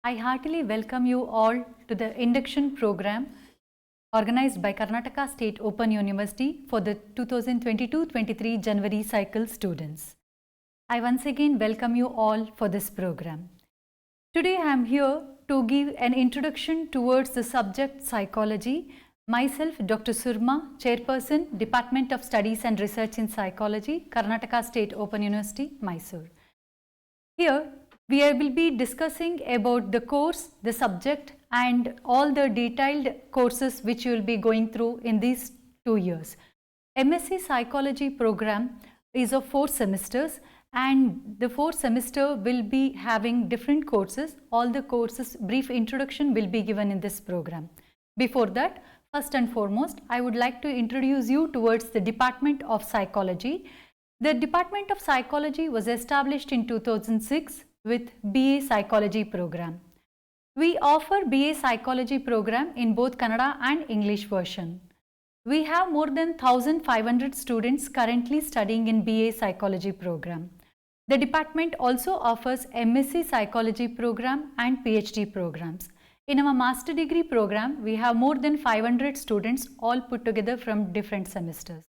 I heartily welcome you all to the Induction program organized by Karnataka State Open University for the 2022-23 January cycle students. I once again welcome you all for this program. Today I am here to give an introduction towards the subject psychology. Myself, Dr. Surma, Chairperson, Department of Studies and Research in Psychology, Karnataka State Open University, Mysuru. Here, we will be discussing about the course, the subject and all the detailed courses which you will be going through in these 2 years. MSc Psychology program is of 4 semesters and the 4th semester will be having different courses. All the courses brief introduction will be given in this program. Before that, first and foremost, I would like to introduce you towards the Department of Psychology. The Department of Psychology was established in 2006 with BA Psychology program. We offer BA Psychology program in both Kannada and English version. We have more than 1500 students currently studying in BA Psychology program. The department also offers MSc Psychology program and PhD programs. In our master degree program, we have more than 500 students all put together from different semesters.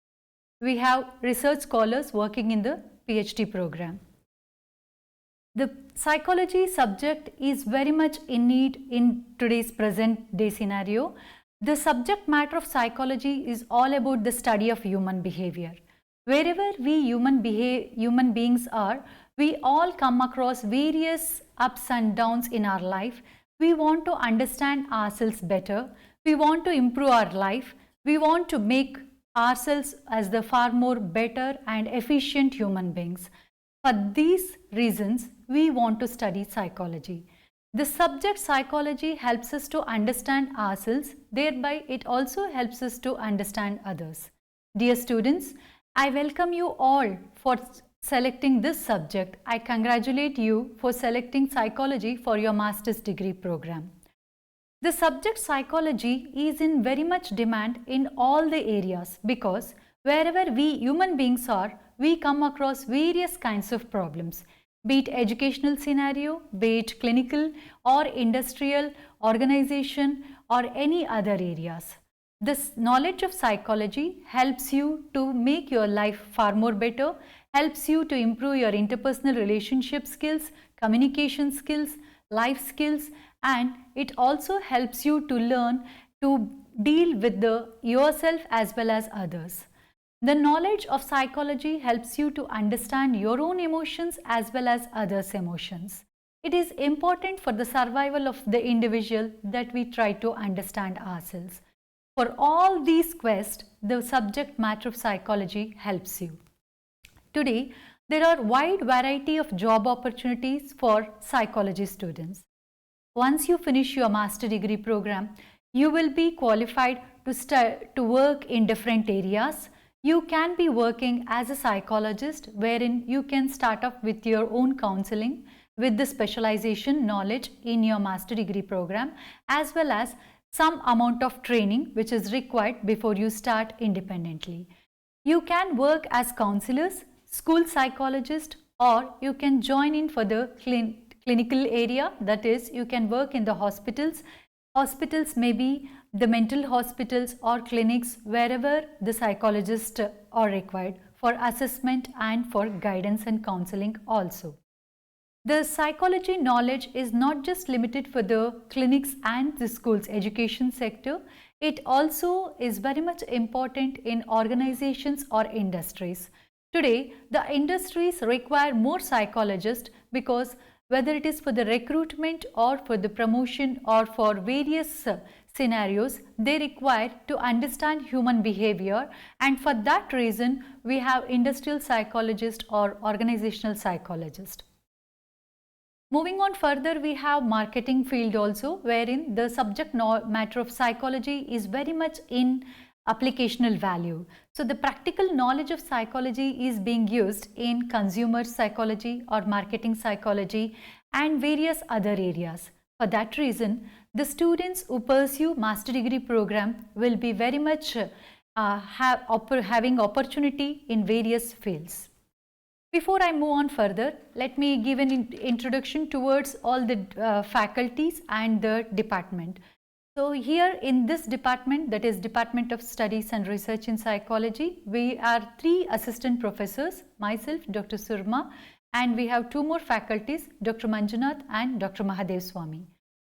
We have research scholars working in the PhD program. The psychology subject is very much in need in today's present day scenario. The subject matter of psychology is all about the study of human behavior. Wherever we human beings are, we all come across various ups and downs in our life. We want to understand ourselves better. We want to improve our life. We want to make ourselves as the far more better and efficient human beings. For these reasons, we want to study psychology. The subject psychology helps us to understand ourselves, thereby it also helps us to understand others. Dear students, I welcome you all for selecting this subject. I congratulate you for selecting psychology for your master's degree program. The subject psychology is in very much demand in all the areas because wherever we human beings are, we come across various kinds of problems, be it educational scenario, be it clinical or industrial, organization or any other areas. This knowledge of psychology helps you to make your life far more better, helps you to improve your interpersonal relationship skills, communication skills, life skills, and it also helps you to learn to deal with yourself as well as others. The knowledge of psychology helps you to understand your own emotions as well as others' emotions. It is important for the survival of the individual that we try to understand ourselves. For all these quests, the subject matter of psychology helps you. Today, there are wide variety of job opportunities for psychology students. Once you finish your master degree program, you will be qualified to work in different areas. You can be working as a psychologist wherein you can start off with your own counseling with the specialization knowledge in your master degree program as well as some amount of training which is required before you start independently. You can work as counselors, school psychologist or you can join in for the clinical area, that is you can work in the hospitals. Hospitals may be the mental hospitals or clinics wherever the psychologists are required for assessment and for guidance and counseling also. The psychology knowledge is not just limited for the clinics and the schools education sector, it also is very much important in organizations or industries. Today, the industries require more psychologists because whether it is for the recruitment or for the promotion or for various scenarios, they require to understand human behavior, and for that reason we have industrial psychologist or organizational psychologist. Moving on further, we have marketing field also wherein the subject matter of psychology is very much in applicational value. So the practical knowledge of psychology is being used in consumer psychology or marketing psychology and various other areas. For that reason, the students who pursue master degree program will be very much having opportunity in various fields. Before I move on further, let me give an introduction towards all the faculties and the department. So here in this department, that is Department of Studies and Research in Psychology, we are 3 assistant professors, myself, Dr. Surma, and we have 2 more faculties, Dr. Manjunath and Dr. Mahadev Swami.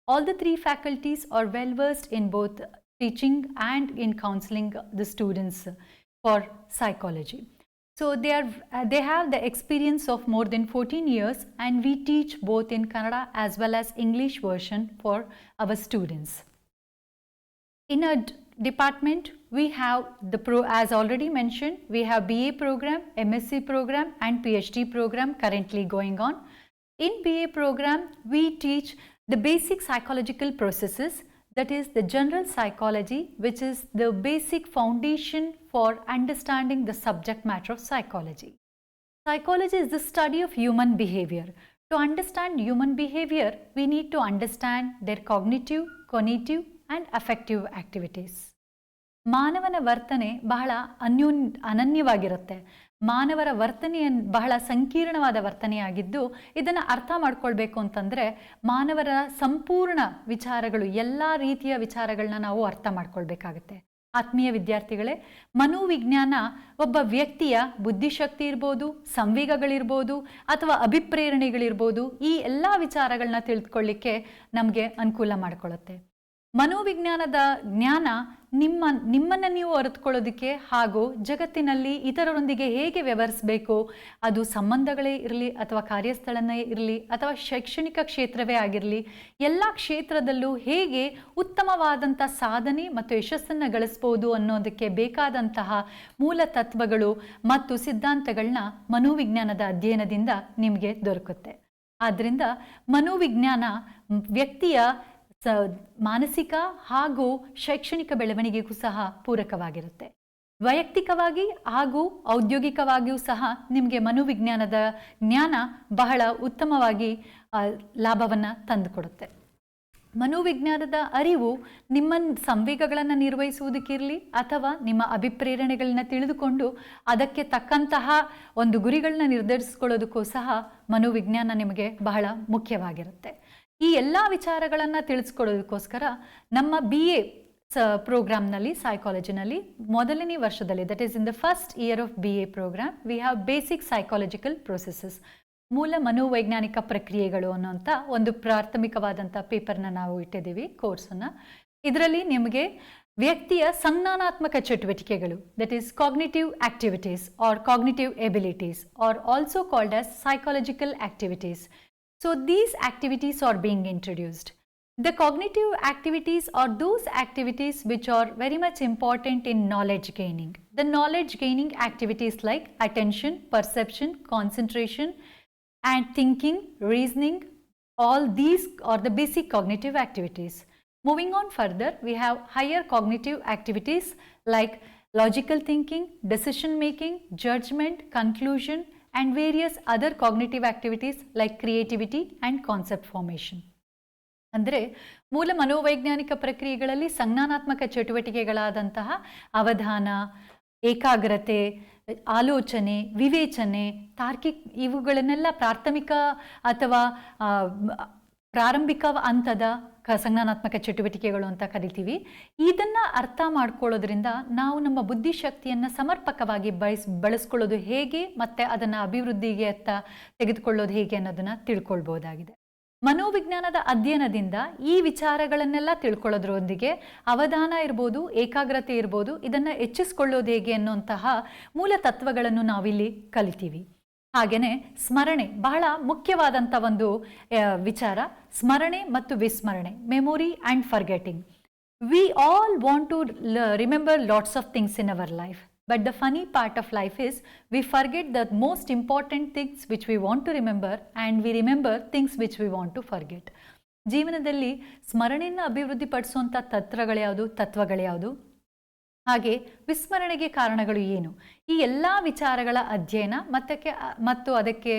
All the 3 faculties are well versed in both teaching and in counseling the students for psychology. So they have the experience of more than 14 years, and we teach both in Kannada as well as English version for our students. In our department, we have as already mentioned, we have BA program, MSc program and PhD program currently going on. In BA program, we teach the basic psychological processes, that is the general psychology, which is the basic foundation for understanding the subject matter of psychology. Psychology is the study of human behavior. To understand human behavior, we need to understand their cognitive, cognitive and affective activities. ಮಾನವನ ವರ್ತನೆ ಬಹಳ ಅನನ್ಯವಾಗಿರುತ್ತೆ. ಮಾನವರ ವರ್ತನೆ ಬಹಳ ಸಂಕೀರ್ಣವಾದ ವರ್ತನೆಯಾಗಿದ್ದು, ಇದನ್ನು ಅರ್ಥ ಮಾಡ್ಕೊಳ್ಬೇಕು ಅಂತಂದರೆ ಮಾನವರ ಸಂಪೂರ್ಣ ವಿಚಾರಗಳು, ಎಲ್ಲ ರೀತಿಯ ವಿಚಾರಗಳನ್ನ ನಾವು ಅರ್ಥ ಮಾಡ್ಕೊಳ್ಬೇಕಾಗತ್ತೆ. ಆತ್ಮೀಯ ವಿದ್ಯಾರ್ಥಿಗಳೇ, ಮನೋವಿಜ್ಞಾನ ಒಬ್ಬ ವ್ಯಕ್ತಿಯ ಬುದ್ಧಿಶಕ್ತಿ ಇರ್ಬೋದು, ಸಂವೇಗಗಳಿರ್ಬೋದು ಅಥವಾ ಅಭಿಪ್ರೇರಣೆಗಳಿರ್ಬೋದು, ಈ ಎಲ್ಲ ವಿಚಾರಗಳನ್ನ ತಿಳಿದುಕೊಳ್ಳಿಕ್ಕೆ ನಮಗೆ ಅನುಕೂಲ ಮಾಡಿಕೊಳ್ಳುತ್ತೆ. ಮನೋವಿಜ್ಞಾನದ ಜ್ಞಾನ ನಿಮ್ಮನ್ನು ನೀವು ಅರಿತುಕೊಳ್ಳೋದಕ್ಕೆ ಹಾಗೂ ಜಗತ್ತಿನಲ್ಲಿ ಇತರರೊಂದಿಗೆ ಹೇಗೆ ವ್ಯವಹರಿಸಬೇಕು, ಅದು ಸಂಬಂಧಗಳೇ ಇರಲಿ ಅಥವಾ ಕಾರ್ಯಸ್ಥಳನೇ ಇರಲಿ ಅಥವಾ ಶೈಕ್ಷಣಿಕ ಕ್ಷೇತ್ರವೇ ಆಗಿರಲಿ, ಎಲ್ಲ ಕ್ಷೇತ್ರದಲ್ಲೂ ಹೇಗೆ ಉತ್ತಮವಾದಂಥ ಸಾಧನೆ ಮತ್ತು ಯಶಸ್ಸನ್ನು ಗಳಿಸ್ಬೋದು ಅನ್ನೋದಕ್ಕೆ ಬೇಕಾದಂತಹ ಮೂಲ ತತ್ವಗಳು ಮತ್ತು ಸಿದ್ಧಾಂತಗಳನ್ನ ಮನೋವಿಜ್ಞಾನದ ಅಧ್ಯಯನದಿಂದ ನಿಮಗೆ ದೊರಕುತ್ತೆ. ಆದ್ದರಿಂದ ಮನೋವಿಜ್ಞಾನ ವ್ಯಕ್ತಿಯ ಮಾನಸಿಕ ಹಾಗೂ ಶೈಕ್ಷಣಿಕ ಬೆಳವಣಿಗೆಗೂ ಸಹ ಪೂರಕವಾಗಿರುತ್ತೆ. ವೈಯಕ್ತಿಕವಾಗಿ ಹಾಗೂ ಔದ್ಯೋಗಿಕವಾಗಿಯೂ ಸಹ ನಿಮಗೆ ಮನೋವಿಜ್ಞಾನದ ಜ್ಞಾನ ಬಹಳ ಉತ್ತಮವಾಗಿ ಲಾಭವನ್ನು ತಂದುಕೊಡುತ್ತೆ. ಮನೋವಿಜ್ಞಾನದ ಅರಿವು ನಿಮ್ಮ ಸಂವೇಗಗಳನ್ನು ನಿರ್ವಹಿಸುವುದಕ್ಕಿರಲಿ ಅಥವಾ ನಿಮ್ಮ ಅಭಿಪ್ರೇರಣೆಗಳನ್ನ ತಿಳಿದುಕೊಂಡು ಅದಕ್ಕೆ ತಕ್ಕಂತಹ ಒಂದು ಗುರಿಗಳನ್ನ ನಿರ್ಧರಿಸಿಕೊಳ್ಳೋದಕ್ಕೂ ಸಹ ಮನೋವಿಜ್ಞಾನ ನಿಮಗೆ ಬಹಳ ಮುಖ್ಯವಾಗಿರುತ್ತೆ. ಈ ಎಲ್ಲ ವಿಚಾರಗಳನ್ನು ತಿಳಿಸ್ಕೊಡೋದಕ್ಕೋಸ್ಕರ ನಮ್ಮ BA ಪ್ರೋಗ್ರಾಮ್ನಲ್ಲಿ ಸೈಕಾಲಜಿನಲ್ಲಿ ಮೊದಲನೇ ವರ್ಷದಲ್ಲಿ, that is in the first year of BA programme, we have basic psychological processes, ಮೂಲ ಮನೋವೈಜ್ಞಾನಿಕ ಪ್ರಕ್ರಿಯೆಗಳು ಅನ್ನೋಂಥ ಒಂದು ಪ್ರಾಥಮಿಕವಾದಂಥ ಪೇಪರ್ನ ನಾವು ಇಟ್ಟಿದ್ದೀವಿ ಕೋರ್ಸನ್ನು. ಇದರಲ್ಲಿ ನಿಮಗೆ ವ್ಯಕ್ತಿಯ ಸಂಜ್ಞಾನಾತ್ಮಕ ಚಟುವಟಿಕೆಗಳು, that is cognitive activities are cognitive abilities are also called as psychological activities. So these activities are being introduced. The cognitive activities are those activities which are very much important in knowledge gaining. The knowledge gaining activities like attention, perception, concentration and thinking, reasoning, all these are the basic cognitive activities. Moving on further, we have higher cognitive activities like logical thinking, decision making, judgment, conclusion and various other cognitive activities like creativity and concept formation. ಅಂದರೆ ಮೂಲ ಮನೋವೈಜ್ಞಾನಿಕ ಪ್ರಕ್ರಿಯೆಗಳಲ್ಲಿ ಸಂಜ್ಞಾನಾತ್ಮಕ ಚಟುವಟಿಕೆಗಳಾದಂತಹ ಅವಧಾನ, ಏಕಾಗ್ರತೆ, ಆಲೋಚನೆ, ವಿವೇಚನೆ, ತಾರ್ಕಿಕ, ಇವುಗಳನ್ನೆಲ್ಲ ಪ್ರಾಥಮಿಕ ಅಥವಾ ಪ್ರಾರಂಭಿಕ ಹಂತದ ಸಂಜ್ಞಾನಾತ್ಮಕ ಚಟುವಟಿಕೆಗಳು ಅಂತ ಕರಿತೀವಿ. ಇದನ್ನು ಅರ್ಥ ಮಾಡ್ಕೊಳ್ಳೋದ್ರಿಂದ ನಾವು ನಮ್ಮ ಬುದ್ಧಿಶಕ್ತಿಯನ್ನು ಸಮರ್ಪಕವಾಗಿ ಬಳಸ್ಕೊಳ್ಳೋದು ಹೇಗೆ ಮತ್ತು ಅದನ್ನು ಅಭಿವೃದ್ಧಿಗೆ ತೆಗೆದುಕೊಳ್ಳೋದು ಹೇಗೆ ಅನ್ನೋದನ್ನು ತಿಳ್ಕೊಳ್ಬೋದಾಗಿದೆ. ಮನೋವಿಜ್ಞಾನದ ಅಧ್ಯಯನದಿಂದ ಈ ವಿಚಾರಗಳನ್ನೆಲ್ಲ ತಿಳ್ಕೊಳ್ಳೋದ್ರೊಂದಿಗೆ ಅವಧಾನ ಇರ್ಬೋದು, ಏಕಾಗ್ರತೆ ಇರ್ಬೋದು, ಇದನ್ನು ಹೆಚ್ಚಿಸ್ಕೊಳ್ಳೋದು ಹೇಗೆ ಅನ್ನುವಂತಹ ಮೂಲ ತತ್ವಗಳನ್ನು ನಾವಿಲ್ಲಿ ಕಲಿತೀವಿ. ಹಾಗೆಯೇ ಸ್ಮರಣೆ ಬಹಳ ಮುಖ್ಯವಾದಂಥ ಒಂದು ವಿಚಾರ. ಸ್ಮರಣೆ ಮತ್ತು ವಿಸ್ಮರಣೆ, memory and forgetting. We all want to remember lots of things in our life, but the funny part of life is we forget the most important things which we want to remember and we remember things which we want to forget. ಜೀವನದಲ್ಲಿ ಸ್ಮರಣೆಯನ್ನು ಅಭಿವೃದ್ಧಿಪಡಿಸುವಂಥ ತತ್ವಗಳ್ಯಾವುದು, ಹಾಗೆ ವಿಸ್ಮರಣೆಗೆ ಕಾರಣಗಳು ಏನು, ಈ ಎಲ್ಲ ವಿಚಾರಗಳ ಅಧ್ಯಯನ ಮತ್ತು ಅದಕ್ಕೆ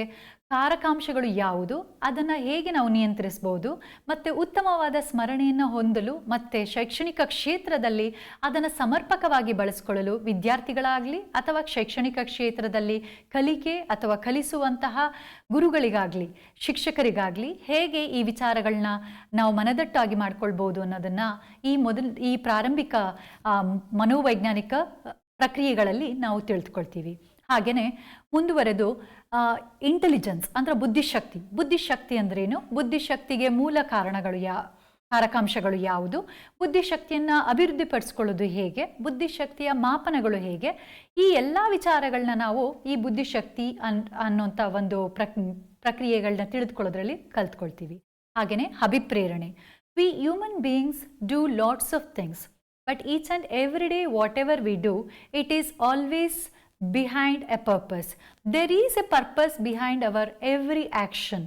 ಕಾರಕಾಂಶಗಳು ಯಾವುದು, ಅದನ್ನು ಹೇಗೆ ನಾವು ನಿಯಂತ್ರಿಸಬಹುದು, ಮತ್ತು ಉತ್ತಮವಾದ ಸ್ಮರಣೆಯನ್ನು ಹೊಂದಲು ಮತ್ತು ಶೈಕ್ಷಣಿಕ ಕ್ಷೇತ್ರದಲ್ಲಿ ಅದನ್ನು ಸಮರ್ಪಕವಾಗಿ ಬಳಸಿಕೊಳ್ಳಲು ವಿದ್ಯಾರ್ಥಿಗಳಾಗಲಿ ಅಥವಾ ಶೈಕ್ಷಣಿಕ ಕ್ಷೇತ್ರದಲ್ಲಿ ಕಲಿಕೆ ಅಥವಾ ಕಲಿಸುವಂತಹ ಗುರುಗಳಿಗಾಗಲಿ ಶಿಕ್ಷಕರಿಗಾಗಲಿ ಹೇಗೆ ಈ ವಿಚಾರಗಳನ್ನ ನಾವು ಮನದಟ್ಟಾಗಿ ಮಾಡ್ಕೊಳ್ಬೋದು ಅನ್ನೋದನ್ನು ಈ ಪ್ರಾರಂಭಿಕ ಮನೋವೈಜ್ಞಾನಿಕ ಪ್ರಕ್ರಿಯೆಗಳಲ್ಲಿ ನಾವು ತಿಳಿದುಕೊಳ್ತೀವಿ. ಹಾಗೆಯೇ ಮುಂದುವರೆದು ಇಂಟೆಲಿಜೆನ್ಸ್ ಅಂದರೆ ಬುದ್ಧಿಶಕ್ತಿ ಅಂದ್ರೇನು, ಬುದ್ಧಿಶಕ್ತಿಗೆ ಮೂಲ ಕಾರಕಾಂಶಗಳು ಯಾವುದು, ಬುದ್ಧಿಶಕ್ತಿಯನ್ನು ಅಭಿವೃದ್ಧಿಪಡಿಸ್ಕೊಳ್ಳೋದು ಹೇಗೆ, ಬುದ್ಧಿಶಕ್ತಿಯ ಮಾಪನಗಳು ಹೇಗೆ, ಈ ಎಲ್ಲ ವಿಚಾರಗಳನ್ನ ನಾವು ಈ ಬುದ್ಧಿಶಕ್ತಿ ಅನ್ನೋಂಥ ಒಂದು ಪ್ರಕ್ರಿಯೆಗಳನ್ನ ತಿಳಿದುಕೊಳ್ಳೋದ್ರಲ್ಲಿ ಕಲ್ತ್ಕೊಳ್ತೀವಿ. ಹಾಗೆಯೇ ಅಭಿಪ್ರೇರಣೆ. We human beings do lots of things, but each and every day whatever we do, it is always behind a purpose. There is a purpose behind our every action.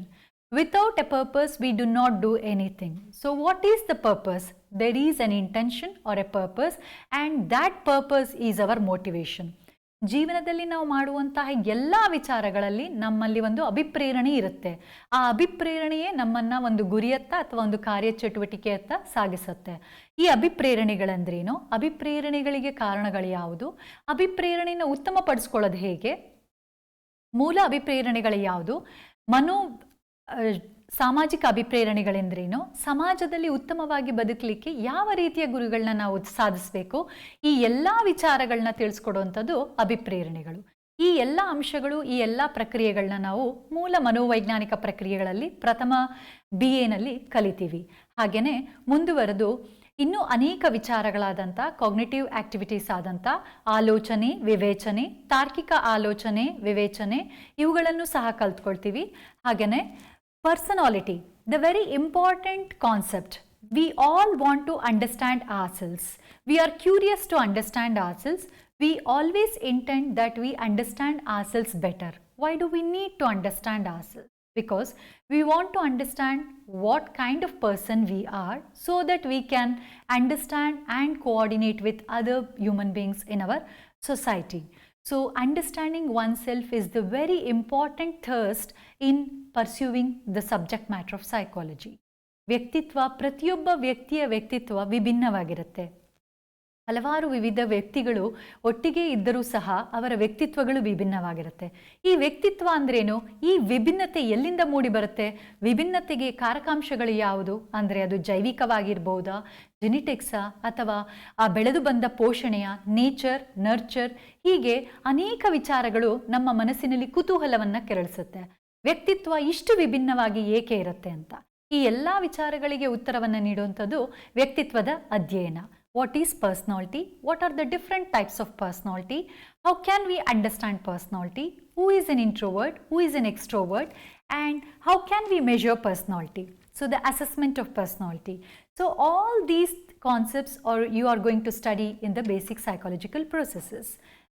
Without a purpose, we do not do anything. So what is the purpose? There is an intention or a purpose, and that purpose is our motivation. ಜೀವನದಲ್ಲಿ ನಾವು ಮಾಡುವಂತಹ ಎಲ್ಲ ವಿಚಾರಗಳಲ್ಲಿ ನಮ್ಮಲ್ಲಿ ಒಂದು ಅಭಿಪ್ರೇರಣೆ ಇರುತ್ತೆ. ಆ ಅಭಿಪ್ರೇರಣೆಯೇ ನಮ್ಮನ್ನು ಒಂದು ಗುರಿಯತ್ತ ಅಥವಾ ಒಂದು ಕಾರ್ಯಚಟುವಟಿಕೆಯತ್ತ ಸಾಗಿಸುತ್ತೆ. ಈ ಅಭಿಪ್ರೇರಣೆಗಳಂದ್ರೇನು, ಅಭಿಪ್ರೇರಣೆಗಳಿಗೆ ಕಾರಣಗಳು ಯಾವುದು, ಅಭಿಪ್ರೇರಣೆಯನ್ನು ಉತ್ತಮಪಡಿಸ್ಕೊಳ್ಳೋದು ಹೇಗೆ, ಮೂಲ ಅಭಿಪ್ರೇರಣೆಗಳು ಯಾವುದು, ಸಾಮಾಜಿಕ ಅಭಿಪ್ರೇರಣೆಗಳೆಂದ್ರೇನು, ಸಮಾಜದಲ್ಲಿ ಉತ್ತಮವಾಗಿ ಬದುಕಲಿಕ್ಕೆ ಯಾವ ರೀತಿಯ ಗುರಿಗಳನ್ನ ನಾವು ಸಾಧಿಸಬೇಕು, ಈ ಎಲ್ಲ ವಿಚಾರಗಳನ್ನ ತಿಳಿಸ್ಕೊಡುವಂಥದ್ದು ಅಭಿಪ್ರೇರಣೆಗಳು. ಈ ಎಲ್ಲ ಅಂಶಗಳು, ಈ ಎಲ್ಲ ಪ್ರಕ್ರಿಯೆಗಳನ್ನ ನಾವು ಮೂಲ ಮನೋವೈಜ್ಞಾನಿಕ ಪ್ರಕ್ರಿಯೆಗಳಲ್ಲಿ ಪ್ರಥಮ BA ನಲ್ಲಿ ಕಲಿತೀವಿ. ಹಾಗೆಯೇ ಮುಂದುವರೆದು ಇನ್ನೂ ಅನೇಕ ವಿಚಾರಗಳಾದಂಥ ಕಾಗ್ನಿಟಿವ್ ಆಕ್ಟಿವಿಟೀಸ್ ಆದಂಥ ಆಲೋಚನೆ, ವಿವೇಚನೆ, ತಾರ್ಕಿಕ ಆಲೋಚನೆ, ವಿವೇಚನೆ ಇವುಗಳನ್ನು ಸಹ ಕಲ್ತ್ಕೊಳ್ತೀವಿ. ಹಾಗೆಯೇ personality, the very important concept. We all want to understand ourselves. We are curious to understand ourselves. We always intend that we understand ourselves better. Why do we need to understand ourselves? Because we want to understand what kind of person we are so that we can understand and coordinate with other human beings in our society. So understanding oneself is the very important thirst in pursuing the subject matter of psychology. ವ್ಯಕ್ತಿತ್ವ, ಪ್ರತಿಯೊಬ್ಬ ವ್ಯಕ್ತಿಯ ವ್ಯಕ್ತಿತ್ವ ವಿಭಿನ್ನವಾಗಿರುತ್ತೆ. ಹಲವಾರು ವಿವಿಧ ವ್ಯಕ್ತಿಗಳು ಒಟ್ಟಿಗೆ ಇದ್ದರೂ ಸಹ ಅವರ ವ್ಯಕ್ತಿತ್ವಗಳು ವಿಭಿನ್ನವಾಗಿರುತ್ತೆ. ಈ ವ್ಯಕ್ತಿತ್ವ ಅಂದ್ರೇನು, ಈ ವಿಭಿನ್ನತೆ ಎಲ್ಲಿಂದ ಮೂಡಿ ಬರುತ್ತೆ, ವಿಭಿನ್ನತೆಗೆ ಕಾರಕಾಂಶಗಳು ಯಾವುದು ಅಂದರೆ ಅದು ಜೈವಿಕವಾಗಿರ್ಬೋದಾ, ಜೆನೆಟಿಕ್ಸಾ, ಅಥವಾ ಆ ಬೆಳೆದು ಬಂದ ಪೋಷಣೆಯ, ನೇಚರ್, ನರ್ಚರ್, ಹೀಗೆ ಅನೇಕ ವಿಚಾರಗಳು ನಮ್ಮ ಮನಸ್ಸಿನಲ್ಲಿ ಕುತೂಹಲವನ್ನು ಕೆರಳಿಸುತ್ತೆ. ವ್ಯಕ್ತಿತ್ವ ಇಷ್ಟು ವಿಭಿನ್ನವಾಗಿ ಏಕೆ ಇರುತ್ತೆ ಅಂತ ಈ ಎಲ್ಲ ವಿಚಾರಗಳಿಗೆ ಉತ್ತರವನ್ನು ನೀಡುವಂಥದ್ದು ವ್ಯಕ್ತಿತ್ವದ ಅಧ್ಯಯನ. What is personality? What are the different types of personality? How can we understand personality? Who is an introvert? Who is an extrovert? And how can we measure personality? So the assessment of personality. So all these concepts you are going to study in the basic psychological processes.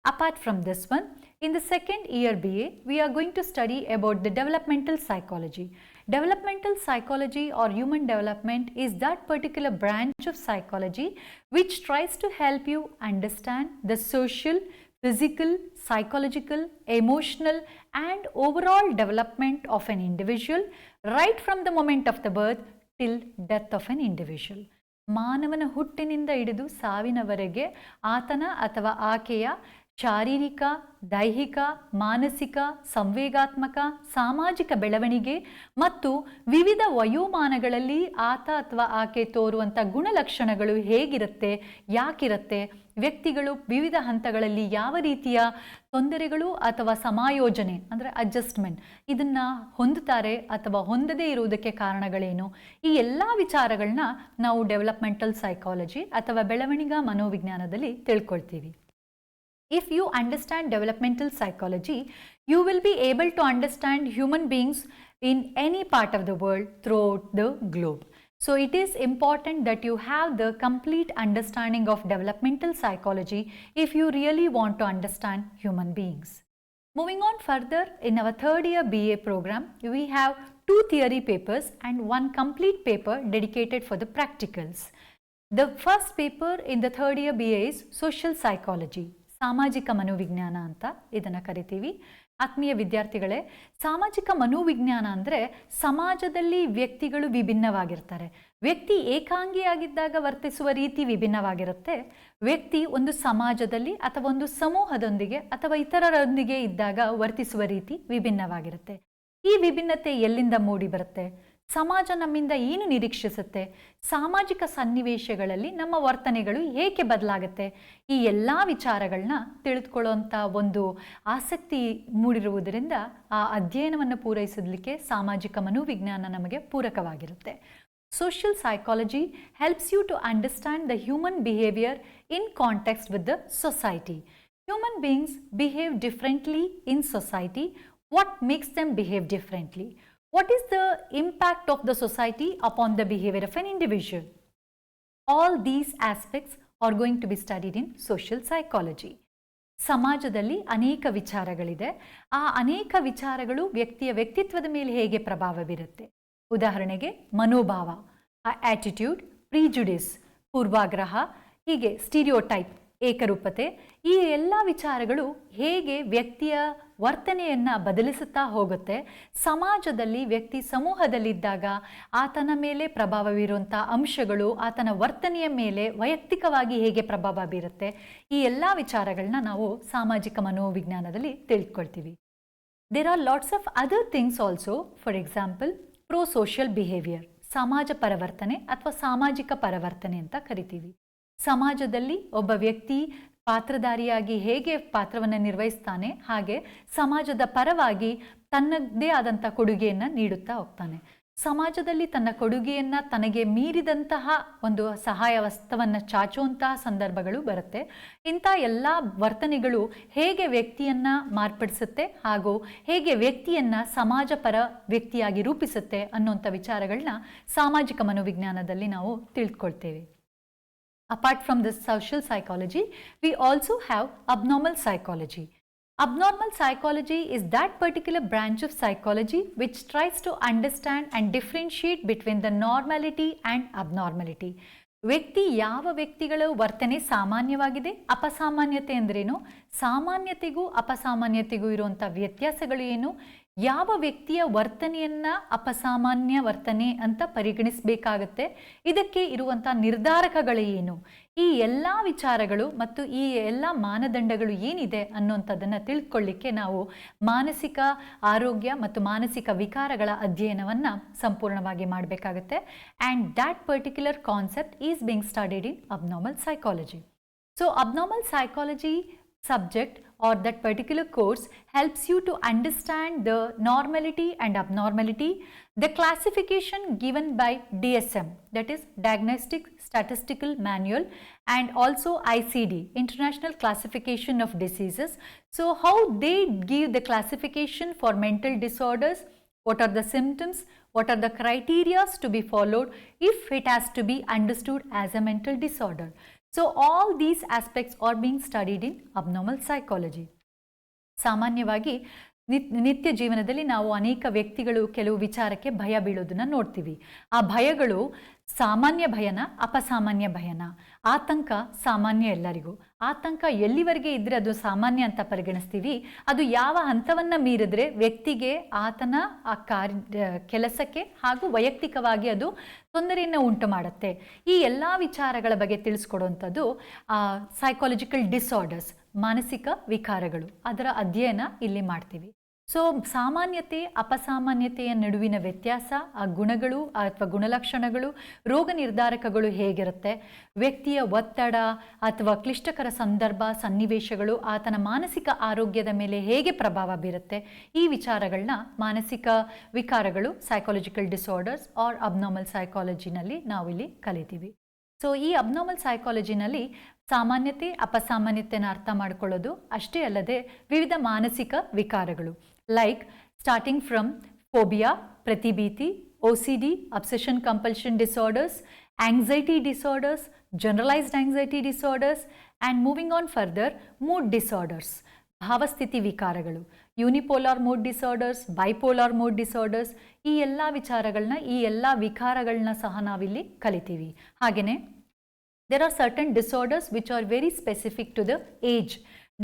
Apart from this one, in the second year BA, we are going to study about the developmental psychology. Developmental psychology or human development is that particular branch of psychology which tries to help you understand the social, physical, psychological, emotional and overall development of an individual right from the moment of the birth till death of an individual. ಮಾನವನ ಹುಟ್ಟಿನಿಂದ ಹಿಡಿದು ಸಾವಿನವರೆಗೆ ಆತನ ಅಥವಾ ಆಕೆಯ ಶಾರೀರಿಕ, ದೈಹಿಕ, ಮಾನಸಿಕ, ಸಂವೇಗಾತ್ಮಕ, ಸಾಮಾಜಿಕ ಬೆಳವಣಿಗೆ ಮತ್ತು ವಿವಿಧ ವಯೋಮಾನಗಳಲ್ಲಿ ಆತ ಅಥವಾ ಆಕೆ ತೋರುವಂಥ ಗುಣಲಕ್ಷಣಗಳು ಹೇಗಿರುತ್ತೆ, ಯಾಕಿರುತ್ತೆ, ವ್ಯಕ್ತಿಗಳು ವಿವಿಧ ಹಂತಗಳಲ್ಲಿ ಯಾವ ರೀತಿಯ ತೊಂದರೆಗಳು ಅಥವಾ ಸಮಾಯೋಜನೆ ಅಂದರೆ ಅಡ್ಜಸ್ಟ್ಮೆಂಟ್ ಇದನ್ನು ಹೊಂದುತ್ತಾರೆ ಅಥವಾ ಹೊಂದದೇ ಇರುವುದಕ್ಕೆ ಕಾರಣಗಳೇನು, ಈ ಎಲ್ಲ ವಿಚಾರಗಳನ್ನ ನಾವು ಡೆವಲಪ್ಮೆಂಟಲ್ ಸೈಕಾಲಜಿ ಅಥವಾ ಬೆಳವಣಿಗೆ ಮನೋವಿಜ್ಞಾನದಲ್ಲಿ ತಿಳ್ಕೊಳ್ತೀವಿ. If you understand developmental psychology, you will be able to understand human beings in any part of the world throughout the globe. So it is important that you have the complete understanding of developmental psychology if you really want to understand human beings. Moving on further, in our third year BA program, we have 2 theory papers and 1 complete paper dedicated for the practicals. The first paper in the third year BA is social psychology. ಸಾಮಾಜಿಕ ಮನೋವಿಜ್ಞಾನ ಅಂತ ಇದನ್ನು ಕರಿತೀವಿ. ಆತ್ಮೀಯ ವಿದ್ಯಾರ್ಥಿಗಳೇ, ಸಾಮಾಜಿಕ ಮನೋವಿಜ್ಞಾನ ಅಂದರೆ ಸಮಾಜದಲ್ಲಿ ವ್ಯಕ್ತಿಗಳು ವಿಭಿನ್ನವಾಗಿರ್ತಾರೆ. ವ್ಯಕ್ತಿ ಏಕಾಂಗಿಯಾಗಿದ್ದಾಗ ವರ್ತಿಸುವ ರೀತಿ ವಿಭಿನ್ನವಾಗಿರುತ್ತೆ. ವ್ಯಕ್ತಿ ಒಂದು ಸಮಾಜದಲ್ಲಿ ಅಥವಾ ಒಂದು ಸಮೂಹದೊಂದಿಗೆ ಅಥವಾ ಇತರರೊಂದಿಗೆ ಇದ್ದಾಗ ವರ್ತಿಸುವ ರೀತಿ ವಿಭಿನ್ನವಾಗಿರುತ್ತೆ. ಈ ವಿಭಿನ್ನತೆ ಎಲ್ಲಿಂದ ಮೂಡಿ ಬರುತ್ತೆ? ಸಮಾಜ ನಮ್ಮಿಂದ ಏನು ನಿರೀಕ್ಷಿಸುತ್ತೆ? ಸಾಮಾಜಿಕ ಸನ್ನಿವೇಶಗಳಲ್ಲಿ ನಮ್ಮ ವರ್ತನೆಗಳು ಏಕೆ ಬದಲಾಗುತ್ತೆ? ಈ ಎಲ್ಲ ವಿಚಾರಗಳನ್ನ ತಿಳಿದುಕೊಳ್ಳುವಂಥ ಒಂದು ಆಸಕ್ತಿ ಮೂಡಿರುವುದರಿಂದ ಆ ಅಧ್ಯಯನವನ್ನು ಪೂರೈಸಲಿಕ್ಕೆ ಸಾಮಾಜಿಕ ಮನೋವಿಜ್ಞಾನ ನಮಗೆ ಪೂರಕವಾಗಿರುತ್ತೆ. Social psychology helps you to understand the human behavior in context with the society. Human beings behave differently in society. What makes them behave differently? What is the impact of the society upon the behavior of an individual? All these aspects are going to be studied in social psychology. ಸಮಾಜದಲ್ಲಿ ಅನೇಕ ವಿಚಾರಗಳಿದೆ. ಆ ಅನೇಕ ವಿಚಾರಗಳು ವ್ಯಕ್ತಿಯ ವ್ಯಕ್ತಿತ್ವದ ಮೇಲೆ ಹೇಗೆ ಪ್ರಭಾವ ಬೀರುತ್ತೆ? ಉದಾಹರಣೆಗೆ ಮನೋಭಾವ, ಆಟಿಟ್ಯೂಡ್, ಪ್ರಿಜುಡಿಸ್, ಪೂರ್ವಾಗ್ರಹ, ಹೀಗೆ ಸ್ಟೀರಿಯೋಟೈಪ್, ಏಕರೂಪತೆ, ಈ ಎಲ್ಲ ವಿಚಾರಗಳು ಹೇಗೆ ವ್ಯಕ್ತಿಯ ವರ್ತನೆಯನ್ನು ಬದಲಿಸುತ್ತಾ ಹೋಗುತ್ತೆ. ಸಮಾಜದಲ್ಲಿ ವ್ಯಕ್ತಿ ಸಮೂಹದಲ್ಲಿದ್ದಾಗ ಆತನ ಮೇಲೆ ಪ್ರಭಾವ ಬೀರುವಂಥ ಅಂಶಗಳು ಆತನ ವರ್ತನೆಯ ಮೇಲೆ ವೈಯಕ್ತಿಕವಾಗಿ ಹೇಗೆ ಪ್ರಭಾವ ಬೀರುತ್ತೆ, ಈ ಎಲ್ಲ ವಿಚಾರಗಳನ್ನ ನಾವು ಸಾಮಾಜಿಕ ಮನೋವಿಜ್ಞಾನದಲ್ಲಿ ತಿಳ್ಕೊಳ್ತೀವಿ. There are lots of other things also. For example, pro social behaviour, ಸಮಾಜ ಪರವರ್ತನೆ ಅಥವಾ ಸಾಮಾಜಿಕ ಪರವರ್ತನೆ ಅಂತ ಕರಿತೀವಿ. ಸಮಾಜದಲ್ಲಿ ಒಬ್ಬ ವ್ಯಕ್ತಿ ಪಾತ್ರಧಾರಿಯಾಗಿ ಹೇಗೆ ಪಾತ್ರವನ್ನು ನಿರ್ವಹಿಸ್ತಾನೆ, ಹಾಗೆ ಸಮಾಜದ ಪರವಾಗಿ ತನ್ನದೇ ಆದಂಥ ಕೊಡುಗೆಯನ್ನು ನೀಡುತ್ತಾ ಹೋಗ್ತಾನೆ. ಸಮಾಜದಲ್ಲಿ ತನ್ನ ಕೊಡುಗೆಯನ್ನು ತನಗೆ ಮೀರಿದಂತಹ ಒಂದು ಸಹಾಯ ವಸ್ತುವನ್ನು ಚಾಚುವಂತಹ ಸಂದರ್ಭಗಳು ಬರುತ್ತೆ. ಇಂಥ ಎಲ್ಲ ವರ್ತನೆಗಳು ಹೇಗೆ ವ್ಯಕ್ತಿಯನ್ನು ಮಾರ್ಪಡಿಸುತ್ತೆ ಹಾಗೂ ಹೇಗೆ ವ್ಯಕ್ತಿಯನ್ನು ಸಮಾಜ ಪರ ವ್ಯಕ್ತಿಯಾಗಿ ರೂಪಿಸುತ್ತೆ ಅನ್ನುವಂಥ ವಿಚಾರಗಳನ್ನ ಸಾಮಾಜಿಕ ಮನೋವಿಜ್ಞಾನದಲ್ಲಿ ನಾವು ತಿಳ್ಕೊಳ್ತೇವೆ. Apart from this social psychology, we also have abnormal psychology. Abnormal psychology is that particular branch of psychology which tries to understand and differentiate between the normality and abnormality. ವ್ಯಕ್ತಿ ಯಾವ ವ್ಯಕ್ತಿಗಳ ವರ್ತನೆ ಸಾಮಾನ್ಯವಾಗಿದೆ, ಅಪಸಾಮಾನ್ಯತೆ ಅಂದ್ರೇನು, ಸಾಮಾನ್ಯತೆಗೂ ಅಪಸಾಮಾನ್ಯತೆಗೂ ಇರುವಂಥ ವ್ಯತ್ಯಾಸಗಳು ಏನು, ಯಾವ ವ್ಯಕ್ತಿಯ ವರ್ತನೆಯನ್ನು ಅಪಸಾಮಾನ್ಯ ವರ್ತನೆ ಅಂತ ಪರಿಗಣಿಸಬೇಕಾಗತ್ತೆ, ಇದಕ್ಕೆ ಇರುವಂಥ ನಿರ್ಧಾರಕಗಳು ಏನು, ಈ ಎಲ್ಲ ವಿಚಾರಗಳು ಮತ್ತು ಈ ಎಲ್ಲ ಮಾನದಂಡಗಳು ಏನಿದೆ ಅನ್ನುವಂಥದ್ದನ್ನು ತಿಳ್ಕೊಳ್ಳಿಕ್ಕೆ ನಾವು ಮಾನಸಿಕ ಆರೋಗ್ಯ ಮತ್ತು ಮಾನಸಿಕ ವಿಕಾರಗಳ ಅಧ್ಯಯನವನ್ನು ಸಂಪೂರ್ಣವಾಗಿ ಮಾಡಬೇಕಾಗುತ್ತೆ. And that particular concept is being studied in abnormal psychology. So abnormal psychology subject or that particular course helps you to understand the normality and abnormality, the classification given by DSM, that is Diagnostic Statistical Manual, and also ICD, International Classification of Diseases. So how they give the classification for mental disorders, what are the symptoms, what are the criteria to be followed if it has to be understood as a mental disorder. So all these aspects are being studied in abnormal psychology. ಸಾಮಾನ್ಯವಾಗಿ ನಿತ್ಯ ಜೀವನದಲ್ಲಿ ನಾವು ಅನೇಕ ವ್ಯಕ್ತಿಗಳು ಕೆಲವು ವಿಚಾರಕ್ಕೆ ಭಯ ಬೀಳೋದನ್ನು ನೋಡ್ತೀವಿ. ಆ ಭಯಗಳು ಸಾಮಾನ್ಯ ಭಯನ, ಅಪಸಾಮಾನ್ಯ ಭಯನ? ಆತಂಕ ಸಾಮಾನ್ಯ ಎಲ್ಲರಿಗೂ. ಆತಂಕ ಎಲ್ಲಿವರೆಗೆ ಇದ್ದರೆ ಅದು ಸಾಮಾನ್ಯ ಅಂತ ಪರಿಗಣಿಸ್ತೀವಿ, ಅದು ಯಾವ ಹಂತವನ್ನು ಮೀರಿದ್ರೆ ವ್ಯಕ್ತಿಗೆ ಆತನ ಆ ಕೆಲಸಕ್ಕೆ ಹಾಗೂ ವೈಯಕ್ತಿಕವಾಗಿ ಅದು ತೊಂದರೆಯನ್ನು ಉಂಟು ಮಾಡುತ್ತೆ. ಈ ಎಲ್ಲ ವಿಚಾರಗಳ ಬಗ್ಗೆ ತಿಳಿಸ್ಕೊಡುವಂಥದ್ದು ಸೈಕಾಲಜಿಕಲ್ ಡಿಸಾರ್ಡರ್ಸ್, ಮಾನಸಿಕ ವಿಕಾರಗಳು, ಅದರ ಅಧ್ಯಯನ ಇಲ್ಲಿ ಮಾಡ್ತೀವಿ. ಸೊ ಸಾಮಾನ್ಯತೆ ಅಪಸಾಮಾನ್ಯತೆಯ ನಡುವಿನ ವ್ಯತ್ಯಾಸ, ಆ ಗುಣಗಳು ಅಥವಾ ಗುಣಲಕ್ಷಣಗಳು, ರೋಗ ನಿರ್ಧಾರಕಗಳು ಹೇಗಿರುತ್ತೆ, ವ್ಯಕ್ತಿಯ ಒತ್ತಡ ಅಥವಾ ಕ್ಲಿಷ್ಟಕರ ಸಂದರ್ಭ ಸನ್ನಿವೇಶಗಳು ಆತನ ಮಾನಸಿಕ ಆರೋಗ್ಯದ ಮೇಲೆ ಹೇಗೆ ಪ್ರಭಾವ ಬೀರುತ್ತೆ, ಈ ವಿಚಾರಗಳನ್ನ ಮಾನಸಿಕ ವಿಕಾರಗಳು, ಸೈಕಾಲಜಿಕಲ್ ಡಿಸಾರ್ಡರ್ಸ್ ಆರ್ ಅಬ್ನಾರ್ಮಲ್ ಸೈಕಾಲಜಿನಲ್ಲಿ ನಾವಿಲ್ಲಿ ಕಲಿತೀವಿ. ಸೊ ಈ ಅಬ್ನಾರ್ಮಲ್ ಸೈಕಾಲಜಿನಲ್ಲಿ ಸಾಮಾನ್ಯತೆ ಅಪಸಾಮಾನ್ಯತೆಯನ್ನು ಅರ್ಥ ಮಾಡಿಕೊಳ್ಳೋದು ಅಷ್ಟೇ ಅಲ್ಲದೆ ವಿವಿಧ ಮಾನಸಿಕ ವಿಕಾರಗಳು, ಲೈಕ್ ಸ್ಟಾರ್ಟಿಂಗ್ ಫ್ರಮ್ ಫೋಬಿಯಾ, ಪ್ರತಿಭೀತಿ, OCD, obsession compulsion disorders, anxiety disorders, generalized anxiety disorders, and moving on further, mood disorders, ಭಾವಸ್ಥಿತಿ ವಿಕಾರಗಳು, unipolar mood disorders, bipolar mood disorders, ಈ ಎಲ್ಲ ವಿಚಾರಗಳನ್ನ, ಈ ಎಲ್ಲ ವಿಕಾರಗಳನ್ನ ಸಹ ನಾವಿಲ್ಲಿ ಕಲಿತೀವಿ. ಹಾಗೆಯೇ there are certain disorders which are very specific to the age,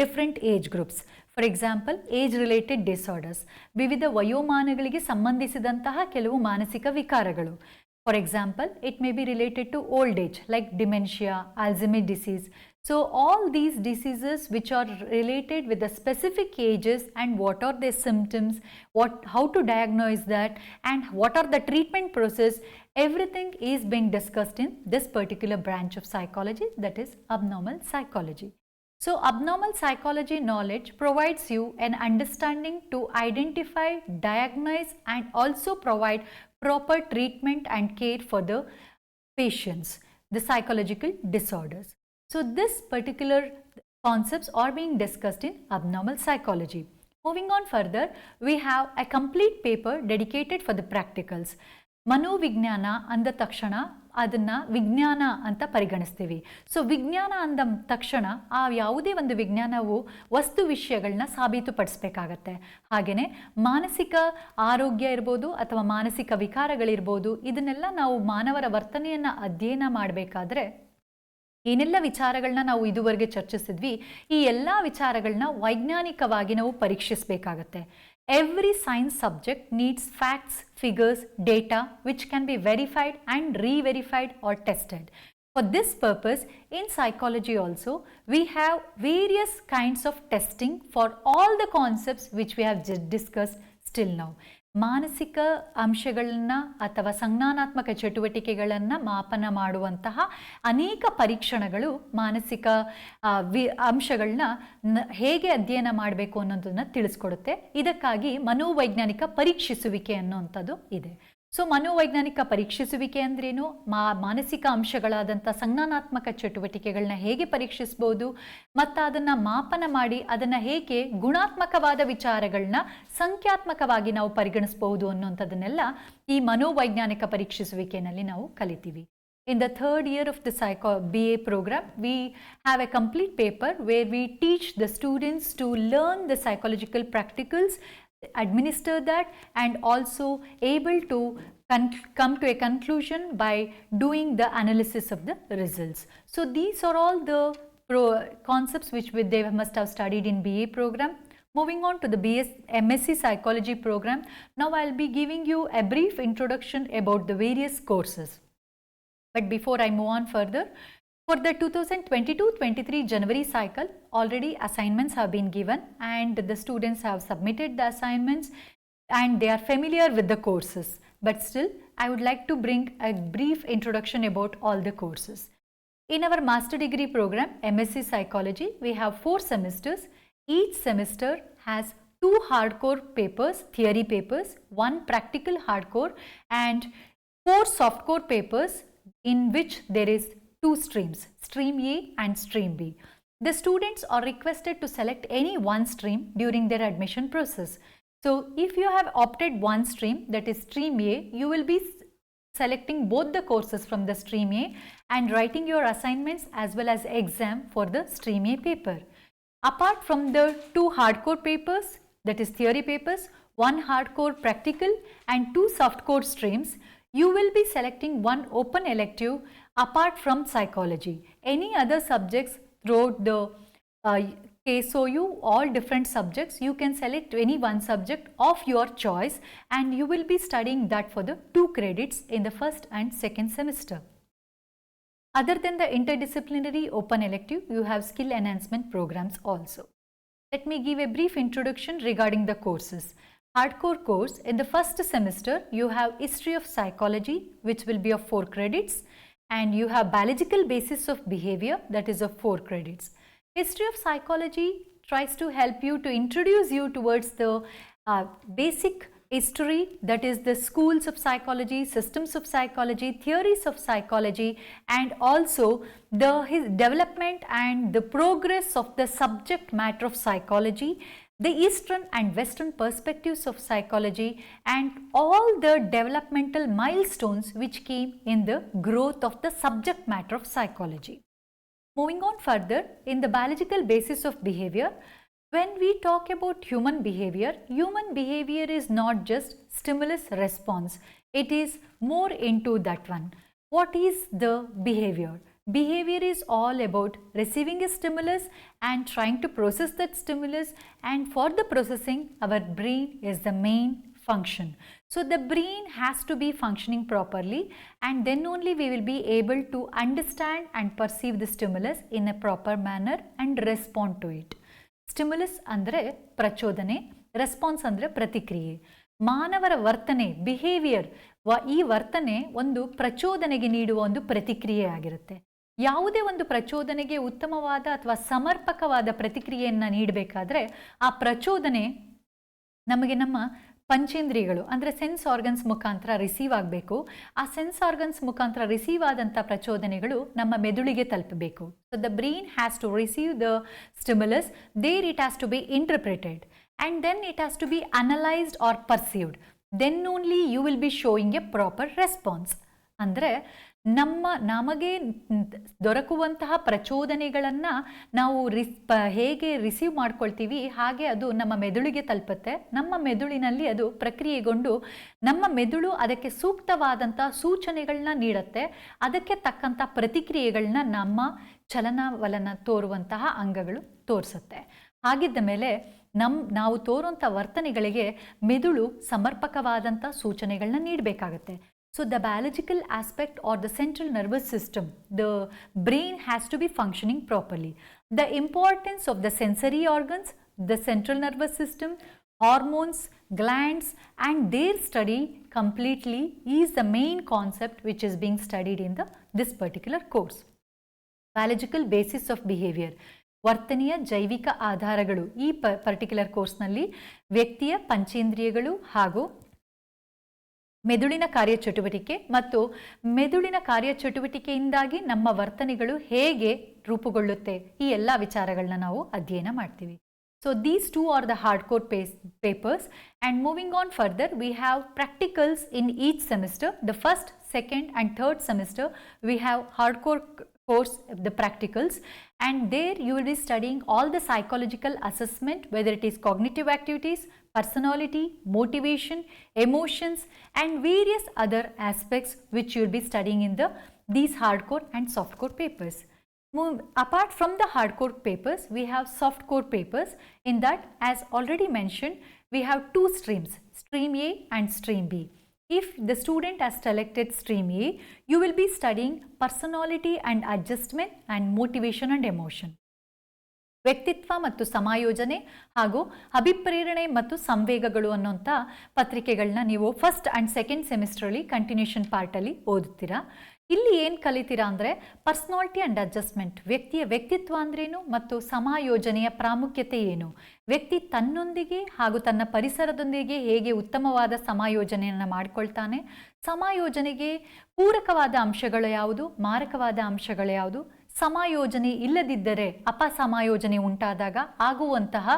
different age groups. For example age related disorders, ವಿವಿಧ ವಯೋಮಾನಗಳಿಗೆ ಸಂಬಂಧಿಸಿದಂತಹ ಕೆಲವು ಮಾನಸಿಕ ವಿಕಾರಗಳು. For example, it may be related to old age like dementia, Alzheimer's disease. So all these diseases which are related with the specific ages and what are their symptoms, how to diagnose that, and what are the treatment process, everything is being discussed in this particular branch of psychology, that is abnormal psychology. So abnormal psychology knowledge provides you an understanding to identify, diagnose and also provide proper treatment and care for the patients, the psychological disorders. So this particular concepts are being discussed in abnormal psychology. Moving on further, we have a complete paper dedicated for the practicals. ಮನೋವಿಜ್ಞಾನ ಅಂದ ತಕ್ಷಣ ಅದನ್ನು ವಿಜ್ಞಾನ ಅಂತ ಪರಿಗಣಿಸ್ತೀವಿ. So ವಿಜ್ಞಾನ ಅಂದ ತಕ್ಷಣ ಆ ಯಾವುದೇ ಒಂದು ವಿಜ್ಞಾನವು ವಸ್ತು ವಿಷಯಗಳನ್ನ ಸಾಬೀತುಪಡಿಸಬೇಕಾಗತ್ತೆ. ಹಾಗೆಯೇ ಮಾನಸಿಕ ಆರೋಗ್ಯ ಇರ್ಬೋದು ಅಥವಾ ಮಾನಸಿಕ ವಿಕಾರಗಳಿರ್ಬೋದು, ಇದನ್ನೆಲ್ಲ ನಾವು ಮಾನವರ ವರ್ತನೆಯನ್ನು ಅಧ್ಯಯನ ಮಾಡಬೇಕಾದ್ರೆ ಏನೆಲ್ಲ ವಿಚಾರಗಳನ್ನ ನಾವು ಇದುವರೆಗೆ ಚರ್ಚಿಸಿದ್ವಿ, ಈ ಎಲ್ಲ ವಿಚಾರಗಳನ್ನ ವೈಜ್ಞಾನಿಕವಾಗಿ ನಾವು ಪರೀಕ್ಷಿಸಬೇಕಾಗತ್ತೆ. Every science subject needs facts, figures, data which can be verified and re-verified or tested. For this purpose, in psychology also, we have various kinds of testing for all the concepts which we have just discussed still now. ಮಾನಸಿಕ ಅಂಶಗಳನ್ನು ಅಥವಾ ಸಂಜ್ಞಾನಾತ್ಮಕ ಚಟುವಟಿಕೆಗಳನ್ನು ಮಾಪನ ಮಾಡುವಂತಹ ಅನೇಕ ಪರೀಕ್ಷಣಗಳು ಮಾನಸಿಕ ಅಂಶಗಳನ್ನ ಹೇಗೆ ಅಧ್ಯಯನ ಮಾಡಬೇಕು ಅನ್ನೋದನ್ನು ತಿಳಿಸ್ಕೊಡುತ್ತೆ. ಇದಕ್ಕಾಗಿ ಮನೋವೈಜ್ಞಾನಿಕ ಪರೀಕ್ಷಿಸುವಿಕೆ ಅನ್ನುವಂಥದ್ದು ಇದೆ. ಸೊ ಮನೋವೈಜ್ಞಾನಿಕ ಪರೀಕ್ಷಿಸುವಿಕೆ ಅಂದ್ರೇನು, ಮಾನಸಿಕ ಅಂಶಗಳಾದಂಥ ಸಂಜ್ಞಾನಾತ್ಮಕ ಚಟುವಟಿಕೆಗಳನ್ನ ಹೇಗೆ ಪರೀಕ್ಷಿಸ್ಬೋದು ಮತ್ತು ಅದನ್ನು ಮಾಪನ ಮಾಡಿ ಅದನ್ನು ಹೇಗೆ ಗುಣಾತ್ಮಕವಾದ ವಿಚಾರಗಳನ್ನ ಸಂಖ್ಯಾತ್ಮಕವಾಗಿ ನಾವು ಪರಿಗಣಿಸಬಹುದು ಅನ್ನುವಂಥದ್ದನ್ನೆಲ್ಲ ಈ ಮನೋವೈಜ್ಞಾನಿಕ ಪರೀಕ್ಷಿಸುವಿಕೆಯಲ್ಲಿ ನಾವು ಕಲಿತೀವಿ. In the third year of the BA program, we have a complete paper where we teach the students to learn the psychological practicals, administer that, and also able to come to a conclusion by doing the analysis of the results. So these are all the concepts which they must have studied in BA program. Moving on to the MSc Psychology program, now I will be giving you a brief introduction about the various courses. But before I move on further, for the 2022-23 January cycle, already assignments have been given and the students have submitted the assignments and they are familiar with the courses. But still, I would like to bring a brief introduction about all the courses. In our master degree program, MSc Psychology, we have 4 semesters. Each semester has 2 hardcore papers, theory papers, 1 practical hardcore and 4 softcore papers in which there is 2 streams, stream A and stream B. The students are requested to select any one stream during their admission process. So if you have opted one stream, that is stream A, you will be selecting both the courses from the stream A and writing your assignments as well as exam for the stream A paper. Apart from the 2 hardcore papers, that is theory papers, 1 hardcore practical and 2 softcore streams, you will be selecting 1 open elective apart from psychology. Any other subjects throughout the KSOU, all different subjects, you can select any one subject of your choice and you will be studying that for the 2 credits in the first and second semester. Other than the interdisciplinary open elective, you have skill enhancement programs also. Let me give a brief introduction regarding the courses. Hardcore course, in the first semester, you have History of Psychology, which will be of 4 credits, and you have Biological Basis of Behavior, that is of 4 credits. History of Psychology tries to help you to introduce you towards the basic history, that is the schools of psychology, systems of psychology, theories of psychology, and also the development and the progress of the subject matter of psychology, the Eastern and Western perspectives of psychology, and all the developmental milestones which came in the growth of the subject matter of psychology. Moving on further, in the biological basis of behavior, when we talk about human behavior is not just stimulus response, it is more into that one. What is the behavior? Behavior is all about receiving a stimulus and trying to process that stimulus, and for the processing our brain is the main function. So the brain has to be functioning properly, and then only we will be able to understand and perceive the stimulus in a proper manner and respond to it. Stimulus andre ಪ್ರಚೋದನೆ, response ಅಂದರೆ ಪ್ರತಿಕ್ರಿಯೆ. ಮಾನವರ ವರ್ತನೆ, behaviour, ಈ ವರ್ತನೆ ಒಂದು ಪ್ರಚೋದನೆಗೆ ನೀಡುವ ಒಂದು ಪ್ರತಿಕ್ರಿಯೆ ಆಗಿರುತ್ತೆ. ಯಾವುದೇ ಒಂದು ಪ್ರಚೋದನೆಗೆ ಉತ್ತಮವಾದ ಅಥವಾ ಸಮರ್ಪಕವಾದ ಪ್ರತಿಕ್ರಿಯೆಯನ್ನು ನೀಡಬೇಕಾದ್ರೆ ಆ ಪ್ರಚೋದನೆ ನಮಗೆ ನಮ್ಮ ಪಂಚೇಂದ್ರಿಯಗಳು ಅಂದರೆ ಸೆನ್ಸ್ ಆರ್ಗನ್ಸ್ ಮುಖಾಂತರ ರಿಸೀವ್ ಆಗಬೇಕು. ಆ ಸೆನ್ಸ್ ಆರ್ಗನ್ಸ್ ಮುಖಾಂತರ ರಿಸೀವ್ ಆದಂಥ ಪ್ರಚೋದನೆಗಳು ನಮ್ಮ ಮೆದುಳಿಗೆ ತಲುಪಬೇಕು. So the brain has to receive the stimulus, there it has to be interpreted and then it has to be analyzed or perceived. Then only you will be showing a proper response. ಅಂದರೆ ನಮಗೆ ದೊರಕುವಂತಹ ಪ್ರಚೋದನೆಗಳನ್ನು ನಾವು ಹೇಗೆ receive ಮಾಡ್ಕೊಳ್ತೀವಿ ಹಾಗೆ ಅದು ನಮ್ಮ ಮೆದುಳಿಗೆ ತಲುಪುತ್ತೆ. ನಮ್ಮ ಮೆದುಳಿನಲ್ಲಿ ಅದು ಪ್ರಕ್ರಿಯೆಗೊಂಡು ನಮ್ಮ ಮೆದುಳು ಅದಕ್ಕೆ ಸೂಕ್ತವಾದಂಥ ಸೂಚನೆಗಳನ್ನ ನೀಡುತ್ತೆ. ಅದಕ್ಕೆ ತಕ್ಕಂಥ ಪ್ರತಿಕ್ರಿಯೆಗಳನ್ನ ನಮ್ಮ ಚಲನವಲನ ತೋರುವಂತಹ ಅಂಗಗಳು ತೋರಿಸುತ್ತೆ. ಹಾಗಿದ್ದ ಮೇಲೆ ನಾವು ತೋರುವಂಥ ವರ್ತನೆಗಳಿಗೆ ಮೆದುಳು ಸಮರ್ಪಕವಾದಂಥ ಸೂಚನೆಗಳನ್ನ ನೀಡಬೇಕಾಗತ್ತೆ. So the biological aspect or the central nervous system, the brain has to be functioning properly. The importance of the sensory organs, the central nervous system, hormones, glands and their study completely is the main concept which is being studied in this particular course. Biological basis of behavior. ವರ್ತನೆಯ ಜೈವಿಕ ಆಧಾರಗಳು. ಈ particular ಕೋರ್ಸ್ನಲ್ಲಿ ವ್ಯಕ್ತಿಯ ಪಂಚೇಂದ್ರಿಯಗಳು ಹಾಗೂ ಮೆದುಳಿನ ಕಾರ್ಯಚಟುವಟಿಕೆ ಮತ್ತು ಮೆದುಳಿನ ಕಾರ್ಯಚಟುವಟಿಕೆಯಿಂದಾಗಿ ನಮ್ಮ ವರ್ತನೆಗಳು ಹೇಗೆ ರೂಪುಗೊಳ್ಳುತ್ತೆ ಈ ಎಲ್ಲ ವಿಚಾರಗಳನ್ನ ನಾವು ಅಧ್ಯಯನ ಮಾಡ್ತೀವಿ. So these two are the hardcore papers, and moving on further we have practicals in each semester. The first, second and third semester we have hardcore course, the practicals, and there you will be studying all the psychological assessment, whether it is cognitive activities, personality, motivation, emotions and various other aspects which you will be studying in these hardcore and softcore papers. Apart from the hardcore papers, we have softcore papers. In that, as already mentioned, we have two streams, stream A and stream B. If the student has selected stream A, you will be studying personality and adjustment and motivation and emotion. ವ್ಯಕ್ತಿತ್ವ ಮತ್ತು ಸಮಾಯೋಜನೆ ಹಾಗೂ ಅಭಿಪ್ರೇರಣೆ ಮತ್ತು ಸಂವೇಗಗಳು ಅನ್ನೋಂಥ ಪತ್ರಿಕೆಗಳನ್ನ ನೀವು first and second ಸೆಮಿಸ್ಟ್ರಲ್ಲಿ continuation ಪಾರ್ಟಲ್ಲಿ ಓದುತ್ತೀರಾ. ಇಲ್ಲಿ ಏನು ಕಲಿತೀರಾ ಅಂದರೆ personality and adjustment, ವ್ಯಕ್ತಿಯ ವ್ಯಕ್ತಿತ್ವ ಅಂದ್ರೇನು ಮತ್ತು ಸಮಾಯೋಜನೆಯ ಪ್ರಾಮುಖ್ಯತೆ ಏನು, ವ್ಯಕ್ತಿ ತನ್ನೊಂದಿಗೆ ಹಾಗೂ ತನ್ನ ಪರಿಸರದೊಂದಿಗೆ ಹೇಗೆ ಉತ್ತಮವಾದ ಸಮಾಯೋಜನೆಯನ್ನು ಮಾಡಿಕೊಳ್ತಾನೆ, ಸಮಾಯೋಜನೆಗೆ ಪೂರಕವಾದ ಅಂಶಗಳು ಯಾವುದು, ಮಾರಕವಾದ ಅಂಶಗಳು ಯಾವುದು, ಸಮಾಯೋಜನೆ ಇಲ್ಲದಿದ್ದರೆ ಅಪಸಮಾಯೋಜನೆ ಉಂಟಾದಾಗ ಆಗುವಂತಹ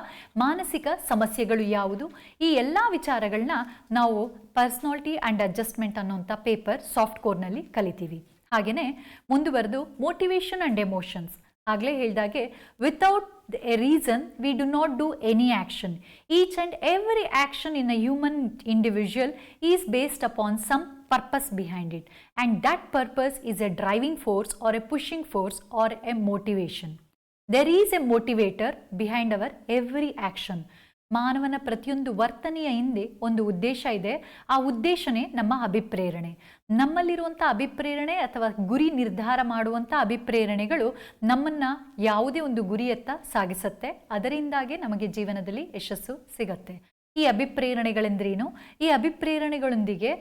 ಮಾನಸಿಕ ಸಮಸ್ಯೆಗಳು ಯಾವುದು, ಈ ಎಲ್ಲ ವಿಚಾರಗಳನ್ನ ನಾವು ಪರ್ಸನಾಲಿಟಿ ಆ್ಯಂಡ್ ಅಡ್ಜಸ್ಟ್ಮೆಂಟ್ ಅನ್ನೋಂಥ ಪೇಪರ್ ಸಾಫ್ಟ್ ಕೋರ್ನಲ್ಲಿ ಕಲಿತೀವಿ. ಹಾಗೆಯೇ ಮುಂದುವರೆದು ಮೋಟಿವೇಶನ್ ಆ್ಯಂಡ್ ಎಮೋಷನ್ಸ್. ಆಗಲೇ ಹೇಳಿದಾಗೆ without a reason we do not do any action. Each and every action in a human individual is based upon some purpose behind it, and that purpose is a driving force or a pushing force or a motivation. There is a motivator behind our every action. ಮಾನವನ ಪ್ರತಿಯೊಂದು ವರ್ತನೆಯ ಹಿಂದೆ ಒಂದು ಉದ್ದೇಶ ಇದೆ. ಆ ಉದ್ದೇಶನೇ ನಮ್ಮ ಅಭಿಪ್ರೇರಣೆ. ನಮ್ಮಲ್ಲಿರುವಂಥ ಅಭಿಪ್ರೇರಣೆ ಅಥವಾ ಗುರಿ ನಿರ್ಧಾರ ಮಾಡುವಂಥ ಅಭಿಪ್ರೇರಣೆಗಳು ನಮ್ಮನ್ನು ಯಾವುದೇ ಒಂದು ಗುರಿಯತ್ತ ಸಾಗಿಸುತ್ತೆ. ಅದರಿಂದಾಗೆ ನಮಗೆ ಜೀವನದಲ್ಲಿ ಯಶಸ್ಸು ಸಿಗತ್ತೆ. ಈ ಅಭಿಪ್ರೇರಣೆಗಳೆಂದ್ರೇನು, ಈ ಅಭಿಪ್ರೇರಣೆಗಳೊಂದಿಗೆ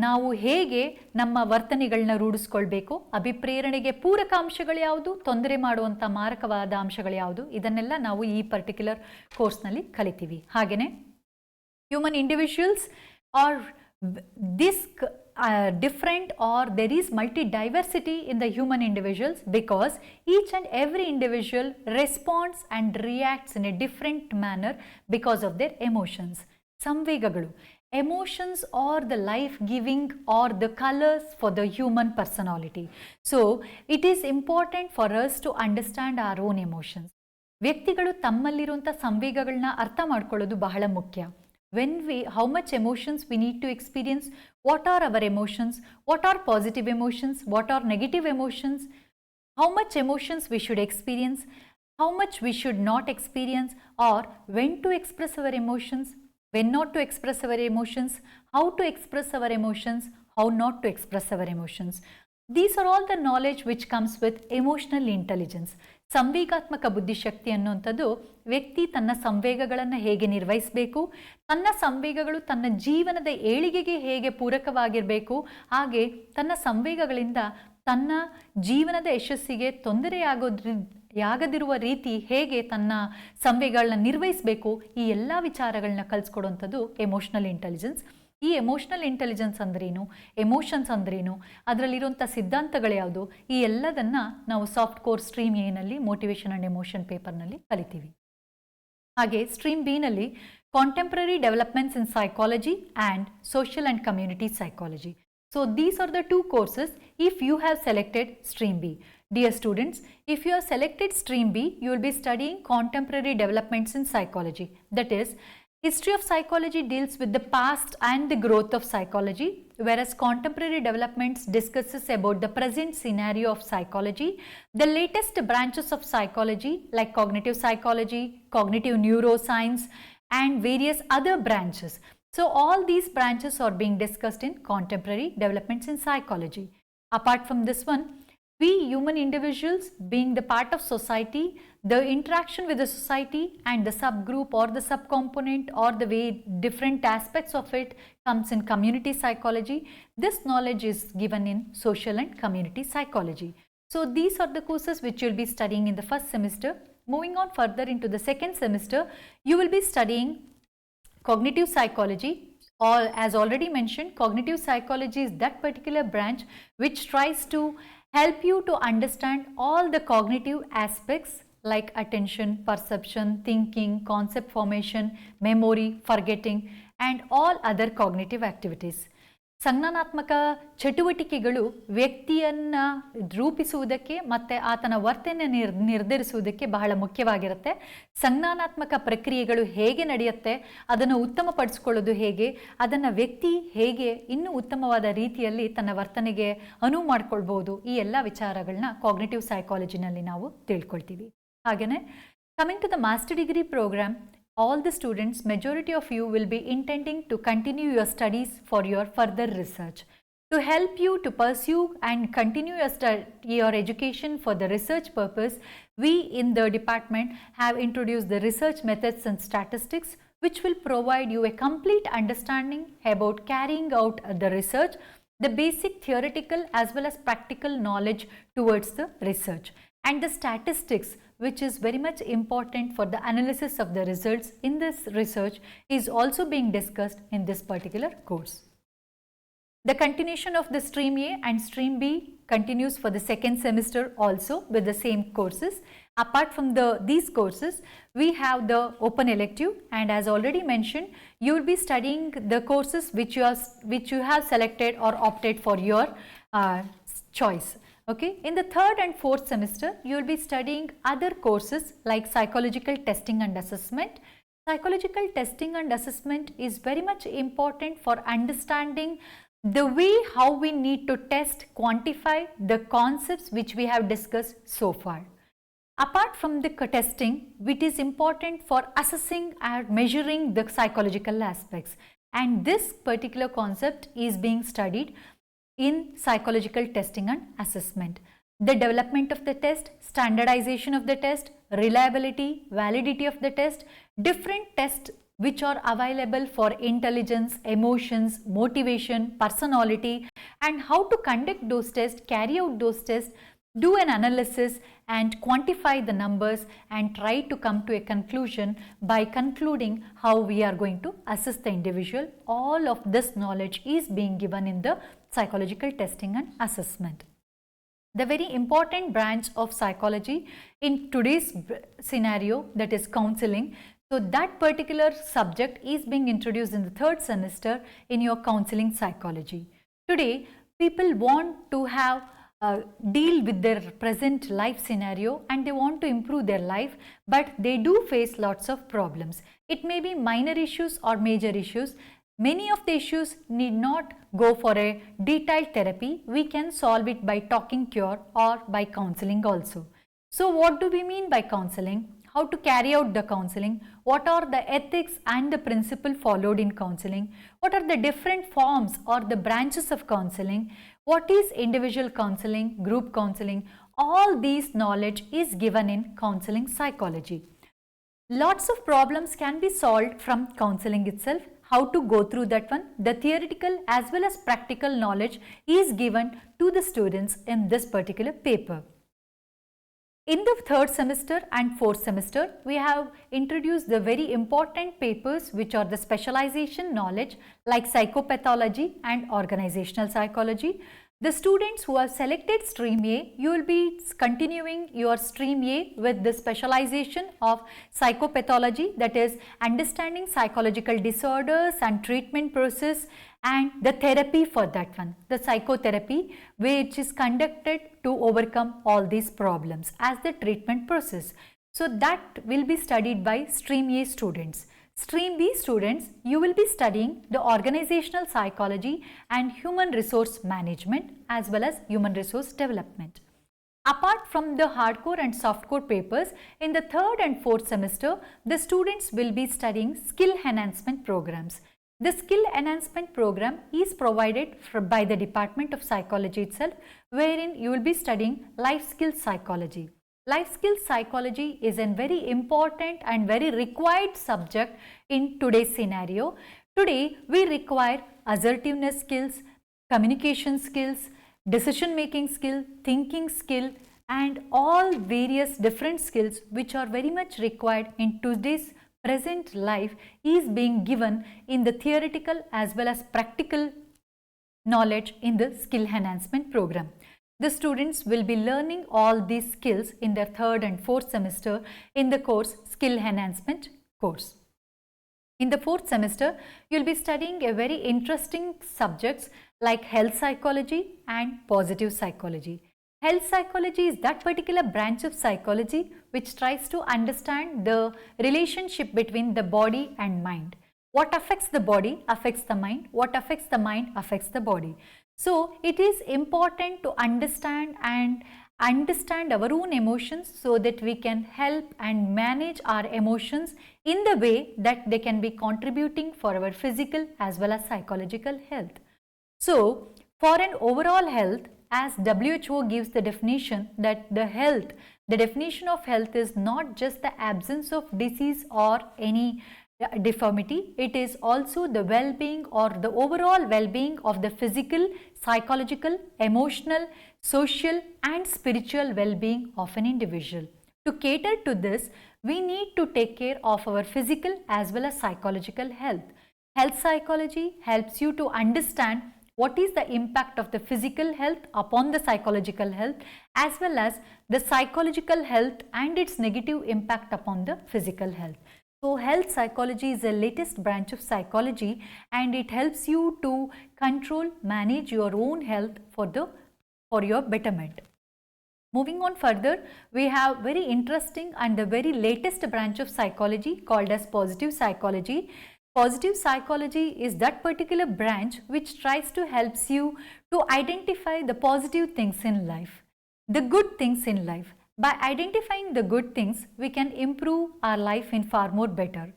ನಾವು ಹೇಗೆ ನಮ್ಮ ವರ್ತನೆಗಳನ್ನ ರೂಢಿಸ್ಕೊಳ್ಬೇಕು, ಅಭಿಪ್ರೇರಣೆಗೆ ಪೂರಕ ಅಂಶಗಳು ಯಾವುದು, ತೊಂದರೆ ಮಾಡುವಂಥ ಮಾರಕವಾದ ಅಂಶಗಳು ಯಾವುದು, ಇದನ್ನೆಲ್ಲ ನಾವು ಈ ಪರ್ಟಿಕ್ಯುಲರ್ ಕೋರ್ಸ್ನಲ್ಲಿ ಕಲಿತೀವಿ. ಹಾಗೆಯೇ human individuals are different, or there is multi-diversity in the human individuals because each and every individual responds and reacts in a different manner because of their emotions. ಸಂವೇಗಗಳು, emotions are the life-giving or the colors for the human personality. So it is important for us to understand our own emotions. ವ್ಯಕ್ತಿಗಳು ತಮ್ಮಲ್ಲಿರುವಂಥ ಸಂವೇಗಗಳನ್ನ ಅರ್ಥ ಮಾಡ್ಕೊಳ್ಳೋದು ಬಹಳ ಮುಖ್ಯ. how much emotions we need to experience, what are our emotions, what are positive emotions, what are negative emotions, how much emotions we should experience, how much we should not experience, or when to express our emotions, when not to express our emotions, how to express our emotions, how not to express our emotions. These are all the knowledge which comes with emotional intelligence. ಸಂವೇಗಾತ್ಮಕ ಬುದ್ಧಿಶಕ್ತಿ ಅನ್ನುವಂಥದ್ದು ವ್ಯಕ್ತಿ ತನ್ನ ಸಂವೇಗಗಳನ್ನು ಹೇಗೆ ನಿರ್ವಹಿಸಬೇಕು, ತನ್ನ ಸಂವೇಗಗಳು ತನ್ನ ಜೀವನದ ಏಳಿಗೆಗೆ ಹೇಗೆ ಪೂರಕವಾಗಿರಬೇಕು, ಹಾಗೆ ತನ್ನ ಸಂವೇಗಗಳಿಂದ ತನ್ನ ಜೀವನದ ಯಶಸ್ಸಿಗೆ ತೊಂದರೆಯಾಗದಿರುವ ರೀತಿ ಹೇಗೆ ತನ್ನ ಸಂವೇಗಗಳನ್ನ ನಿರ್ವಹಿಸಬೇಕು, ಈ ಎಲ್ಲ ವಿಚಾರಗಳನ್ನ ಕಲಿಸ್ಕೊಡುವಂಥದ್ದು ಎಮೋಷನಲ್ ಇಂಟೆಲಿಜೆನ್ಸ್. ಈ ಎಮೋಷನಲ್ ಇಂಟೆಲಿಜೆನ್ಸ್ ಅಂದ್ರೇನು, ಎಮೋಷನ್ಸ್ ಅಂದ್ರೇನು, ಅದರಲ್ಲಿರುವಂಥ ಸಿದ್ಧಾಂತಗಳು ಯಾವುದು, ಈ ಎಲ್ಲದನ್ನು ನಾವು ಸಾಫ್ಟ್ ಕೋರ್ಸ್ ಸ್ಟ್ರೀಮ್ ಎನಲ್ಲಿ ಮೋಟಿವೇಶನ್ ಆ್ಯಂಡ್ ಎಮೋಷನ್ ಪೇಪರ್ನಲ್ಲಿ ಕಲಿತೀವಿ. ಹಾಗೆ ಸ್ಟ್ರೀಮ್ ಬಿನಲ್ಲಿ contemporary developments in psychology and social and community psychology. So these are the two courses if you have selected stream B. Dear students, if you have selected stream B, you will be studying contemporary developments in psychology. That is, history of psychology deals with the past and the growth of psychology, whereas contemporary developments discusses about the present scenario of psychology, the latest branches of psychology like cognitive psychology, cognitive neuroscience, and various other branches. So all these branches are being discussed in contemporary developments in psychology. Apart from this one, we human individuals being the part of society, the interaction with the society and the subgroup or the subcomponent or the way different aspects of it comes in community psychology. This knowledge is given in social and community psychology. So these are the courses which you will be studying in the first semester. Moving on further into the second semester, you will be studying cognitive psychology, or as already mentioned, cognitive psychology is that particular branch which tries to help you to understand all the cognitive aspects like attention, perception, thinking, concept formation, memory, forgetting, and all other cognitive activities. ಸಂಜ್ಞಾನಾತ್ಮಕ ಚಟುವಟಿಕೆಗಳು ವ್ಯಕ್ತಿಯನ್ನು ರೂಪಿಸುವುದಕ್ಕೆ ಮತ್ತು ಆತನ ವರ್ತನೆ ನಿರ್ಧರಿಸುವುದಕ್ಕೆ ಬಹಳ ಮುಖ್ಯವಾಗಿರುತ್ತೆ. ಸಂಜ್ಞಾನಾತ್ಮಕ ಪ್ರಕ್ರಿಯೆಗಳು ಹೇಗೆ ನಡೆಯುತ್ತೆ, ಅದನ್ನು ಉತ್ತಮಪಡಿಸ್ಕೊಳ್ಳೋದು ಹೇಗೆ, ಅದನ್ನು ವ್ಯಕ್ತಿ ಹೇಗೆ ಇನ್ನೂ ಉತ್ತಮವಾದ ರೀತಿಯಲ್ಲಿ ತನ್ನ ವರ್ತನೆಗೆ ಅನುವು ಮಾಡಿಕೊಳ್ಬೋದು, ಈ ಎಲ್ಲ ವಿಚಾರಗಳನ್ನ ಕಾಗ್ನಿಟಿವ್ ಸೈಕಾಲಜಿನಲ್ಲಿ ನಾವು ತಿಳ್ಕೊಳ್ತೀವಿ. ಹಾಗೆಯೇ coming to the master degree programme, all the students, majority of you will be intending to continue your studies for your further research. To help you to pursue and continue your education for the research purpose, we in the department have introduced the research methods and statistics, which will provide you a complete understanding about carrying out the research, the basic theoretical as well as practical knowledge towards the research, and the statistics, which is very much important for the analysis of the results in this research, is also being discussed in this particular course. The continuation of the stream A and stream B continues for the second semester also with the same courses. Apart from these courses, we have the open elective, and as already mentioned, you will be studying the courses which you have selected or opted for your choice. Okay, in the third and fourth semester, you will be studying other courses like psychological testing and assessment. Psychological testing and assessment is very much important for understanding the way how we need to test, quantify the concepts which we have discussed so far. Apart from the testing, it is important for assessing and measuring the psychological aspects, and this particular concept is being studied in psychological testing and assessment. The development of the test, standardization of the test, reliability, validity of the test, different tests which are available for intelligence, emotions, motivation, personality, and how to conduct those tests, carry out those tests, do an analysis and quantify the numbers and try to come to a conclusion by concluding how we are going to assess the individual. All of this knowledge is being given in the psychological testing and assessment. The very important branch of psychology in today's scenario, that is counseling. So that particular subject is being introduced in the third semester in your counseling psychology. Today, people want to have deal with their present life scenario and they want to improve their life, but they do face lots of problems. It may be minor issues or major issues. Many of the issues need not go for a detailed therapy. We can solve it by talking cure or by counseling also. So what do we mean by counseling? How to carry out the counseling? What are the ethics and the principle followed in counseling? What are the different forms or the branches of counseling? What is individual counseling, group counseling? All these knowledge is given in counseling psychology. Lots of problems can be solved from counseling itself. How to go through that one? The theoretical as well as practical knowledge is given to the students in this particular paper. In the third semester and fourth semester, we have introduced the very important papers which are the specialization knowledge like psychopathology and organizational psychology. The students who have selected stream A, you will be continuing your stream A with the specialization of psychopathology, that is understanding psychological disorders and treatment process and the therapy for that one, the psychotherapy which is conducted to overcome all these problems as the treatment process. So that will be studied by stream A students. Stream B students, you will be studying the organizational psychology and human resource management as well as human resource development. Apart from the hardcore and softcore papers, in the third and fourth semester, the students will be studying skill enhancement programs. The skill enhancement program is provided by the Department of Psychology itself, wherein you will be studying life skill psychology. Life skill psychology is a very important and very required subject in today's scenario. Today, we require assertiveness skills, communication skills, decision making skill, thinking skill, and all various different skills which are very much required in today's present life is being given in the theoretical as well as practical knowledge in the skill enhancement program. The students will be learning all these skills in their third and fourth semester in the course Skill Enhancement course. In the fourth semester, you will be studying a very interesting subjects like health psychology and positive psychology. Health psychology is that particular branch of psychology which tries to understand the relationship between the body and mind. What affects the body affects the mind, what affects the mind affects the body. So it is important to understand our own emotions so that we can help and manage our emotions in the way that they can be contributing for our physical as well as psychological health. So for an overall health, as WHO gives the definition that the definition of health is not just the absence of disease or any deformity, it is also the well-being or the overall well-being of the physical, psychological, emotional, social and spiritual well-being of an individual. To cater to this, we need to take care of our physical as well as psychological health. Health psychology helps you to understand what is the impact of the physical health upon the psychological health as well as the psychological health and its negative impact upon the physical health. So health psychology is the latest branch of psychology and it helps you to control, manage your own health for your betterment. Moving on further, we have very interesting and the very latest branch of psychology called as positive psychology. Positive psychology is that particular branch which tries to help you to identify the positive things in life, the good things in life. By identifying the good things, we can improve our life in far more better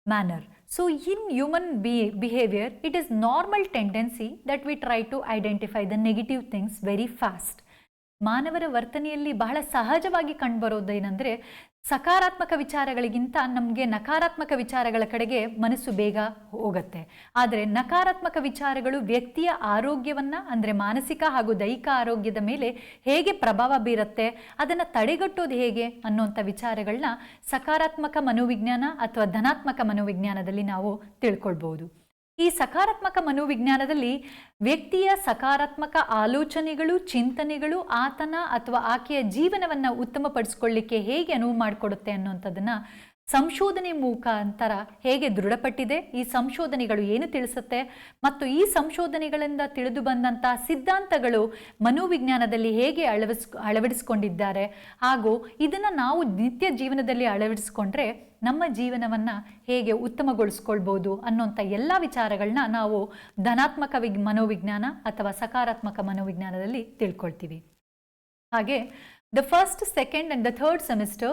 manner. So in human behavior, it is normal tendency that we try to identify the negative things very fast. ಮಾನವರ ವರ್ತನೆಯಲ್ಲಿ ಬಹಳ ಸಹಜವಾಗಿ ಕಂಡುಬರೋದೇನೆಂದರೆ ಸಕಾರಾತ್ಮಕ ವಿಚಾರಗಳಿಗಿಂತ ನಮಗೆ ನಕಾರಾತ್ಮಕ ವಿಚಾರಗಳ ಕಡೆಗೆ ಮನಸ್ಸು ಬೇಗ ಹೋಗುತ್ತೆ. ಆದರೆ ನಕಾರಾತ್ಮಕ ವಿಚಾರಗಳು ವ್ಯಕ್ತಿಯ ಆರೋಗ್ಯವನ್ನು ಅಂದರೆ ಮಾನಸಿಕ ಹಾಗೂ ದೈಹಿಕ ಆರೋಗ್ಯದ ಮೇಲೆ ಹೇಗೆ ಪ್ರಭಾವ ಬೀರುತ್ತೆ, ಅದನ್ನು ತಡೆಗಟ್ಟೋದು ಹೇಗೆ ಅನ್ನುವಂಥ ವಿಚಾರಗಳನ್ನ ಸಕಾರಾತ್ಮಕ ಮನೋವಿಜ್ಞಾನ ಅಥವಾ ಧನಾತ್ಮಕ ಮನೋವಿಜ್ಞಾನದಲ್ಲಿ ನಾವು ತಿಳ್ಕೊಳ್ಬೋದು. ಈ ಸಕಾರಾತ್ಮಕ ಮನೋವಿಜ್ಞಾನದಲ್ಲಿ ವ್ಯಕ್ತಿಯ ಸಕಾರಾತ್ಮಕ ಆಲೋಚನೆಗಳು, ಚಿಂತನೆಗಳು ಆತನ ಅಥವಾ ಆಕೆಯ ಜೀವನವನ್ನು ಉತ್ತಮಪಡಿಸಿಕೊಳ್ಳಿಕ್ಕೆ ಹೇಗೆ ಅನುವು ಮಾಡಿಕೊಡುತ್ತೆ ಅನ್ನುವಂಥದ್ದನ್ನು ಸಂಶೋಧನೆ ಮುಖಾಂತರ ಹೇಗೆ ದೃಢಪಟ್ಟಿದೆ, ಈ ಸಂಶೋಧನೆಗಳು ಏನು ತಿಳಿಸುತ್ತೆ ಮತ್ತು ಈ ಸಂಶೋಧನೆಗಳಿಂದ ತಿಳಿದು ಬಂದಂತಹ ಸಿದ್ಧಾಂತಗಳು ಮನೋವಿಜ್ಞಾನದಲ್ಲಿ ಹೇಗೆ ಅಳವಡಿಸಿಕೊಂಡಿದ್ದಾರೆ ಹಾಗೂ ಇದನ್ನು ನಾವು ನಿತ್ಯ ಜೀವನದಲ್ಲಿ ಅಳವಡಿಸಿಕೊಂಡ್ರೆ ನಮ್ಮ ಜೀವನವನ್ನು ಹೇಗೆ ಉತ್ತಮಗೊಳಿಸ್ಕೊಳ್ಬೋದು ಅನ್ನೋಂಥ ಎಲ್ಲ ವಿಚಾರಗಳನ್ನ ನಾವು ಧನಾತ್ಮಕ ಮನೋವಿಜ್ಞಾನ ಅಥವಾ ಸಕಾರಾತ್ಮಕ ಮನೋವಿಜ್ಞಾನದಲ್ಲಿ ತಿಳ್ಕೊಳ್ತೀವಿ. ಹಾಗೆ the first, second and the third semester,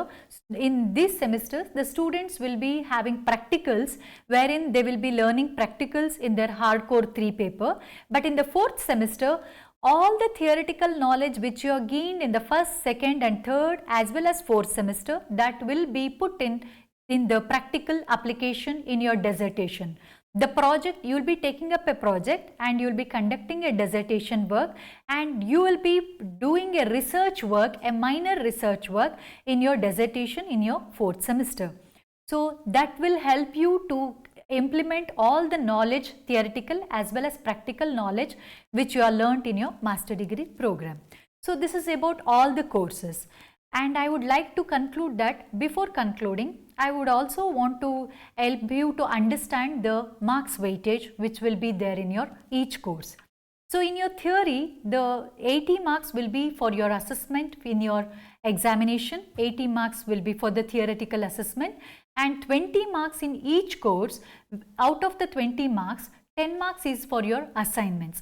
in this semester the students will be having practicals wherein they will be learning practicals in their hardcore 3 paper, but in the fourth semester all the theoretical knowledge which you have gained in the first, second and third as well as fourth semester, that will be put in the practical application in your dissertation. The project, you will be taking up a project and you will be conducting a dissertation work and you will be doing a research work, a minor research work in your dissertation in your fourth semester. So that will help you to implement all the knowledge, theoretical as well as practical knowledge which you are learnt in your master degree program. So this is about all the courses. And I would like to conclude that before concluding, I would also want to help you to understand the marks weightage which will be there in your each course. So in your theory, the 80 marks will be for your assessment in your examination, 80 marks will be for the theoretical assessment and 20 marks in each course. Out of the 20 marks, 10 marks is for your assignments.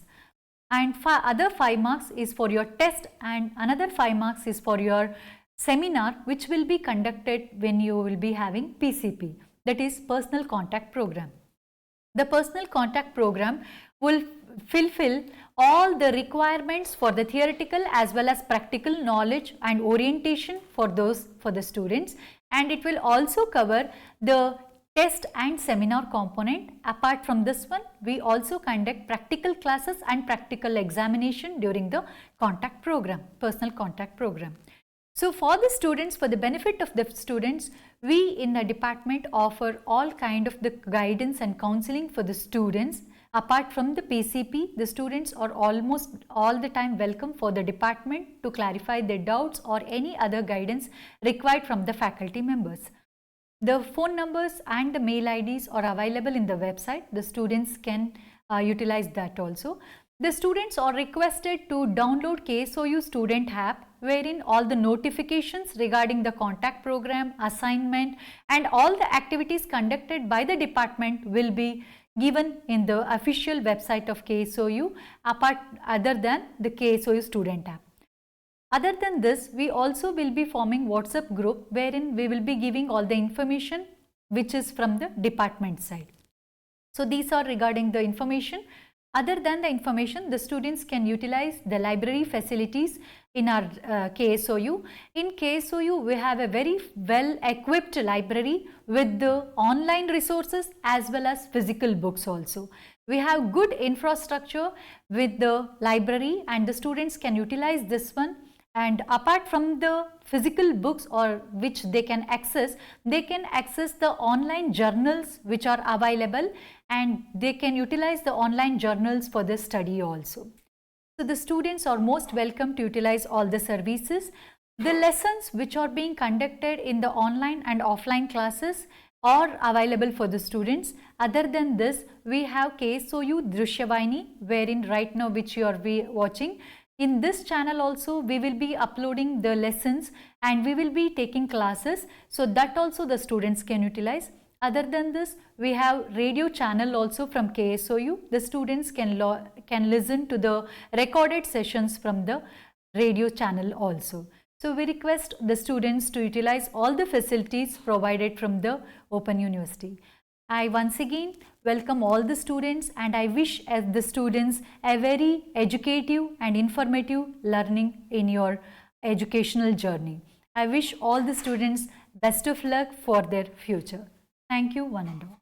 And other 5 marks is for your test and another 5 marks is for your seminar which will be conducted when you will be having PCP, that is personal contact program. The personal contact program will fulfill all the requirements for the theoretical as well as practical knowledge and orientation for the students, and it will also cover the test and seminar component. Apart from this one, we also conduct practical classes and practical examination during the contact program, personal contact program. So for the students, for the benefit of the students, we in the department offer all kind of the guidance and counseling for the students. Apart from the PCP, the students are almost all the time welcome for the department to clarify their doubts or any other guidance required from the faculty members. The phone numbers and the mail IDs are available in the website. The students can utilize that also. The students are requested to download KSOU student app wherein all the notifications regarding the contact program, assignment and all the activities conducted by the department will be given in the official website of KSOU other than the KSOU student app. Other than this, we also will be forming WhatsApp group wherein we will be giving all the information which is from the department side. So these are regarding the information. Other than the information, the students can utilize the library facilities in our KSOU. In KSOU, we have a very well equipped library with the online resources as well as physical books also. We have good infrastructure with the library and the students can utilize this one. And apart from the physical books or which they can access the online journals which are available and they can utilize the online journals for the study also. So the students are most welcome to utilize all the services. The lessons which are being conducted in the online and offline classes are available for the students. Other than this, we have KSOU Drishyavahini wherein right now which you are watching. In this channel also we will be uploading the lessons and we will be taking classes, so that also the students can utilize. Other than this, we have radio channel also from KSOU. The students can listen to the recorded sessions from the radio channel also. So we request the students to utilize all the facilities provided from the Open University. I once again welcome all the students and I wish the students a very educative and informative learning in your educational journey. I wish all the students best of luck for their future. Thank you one and all.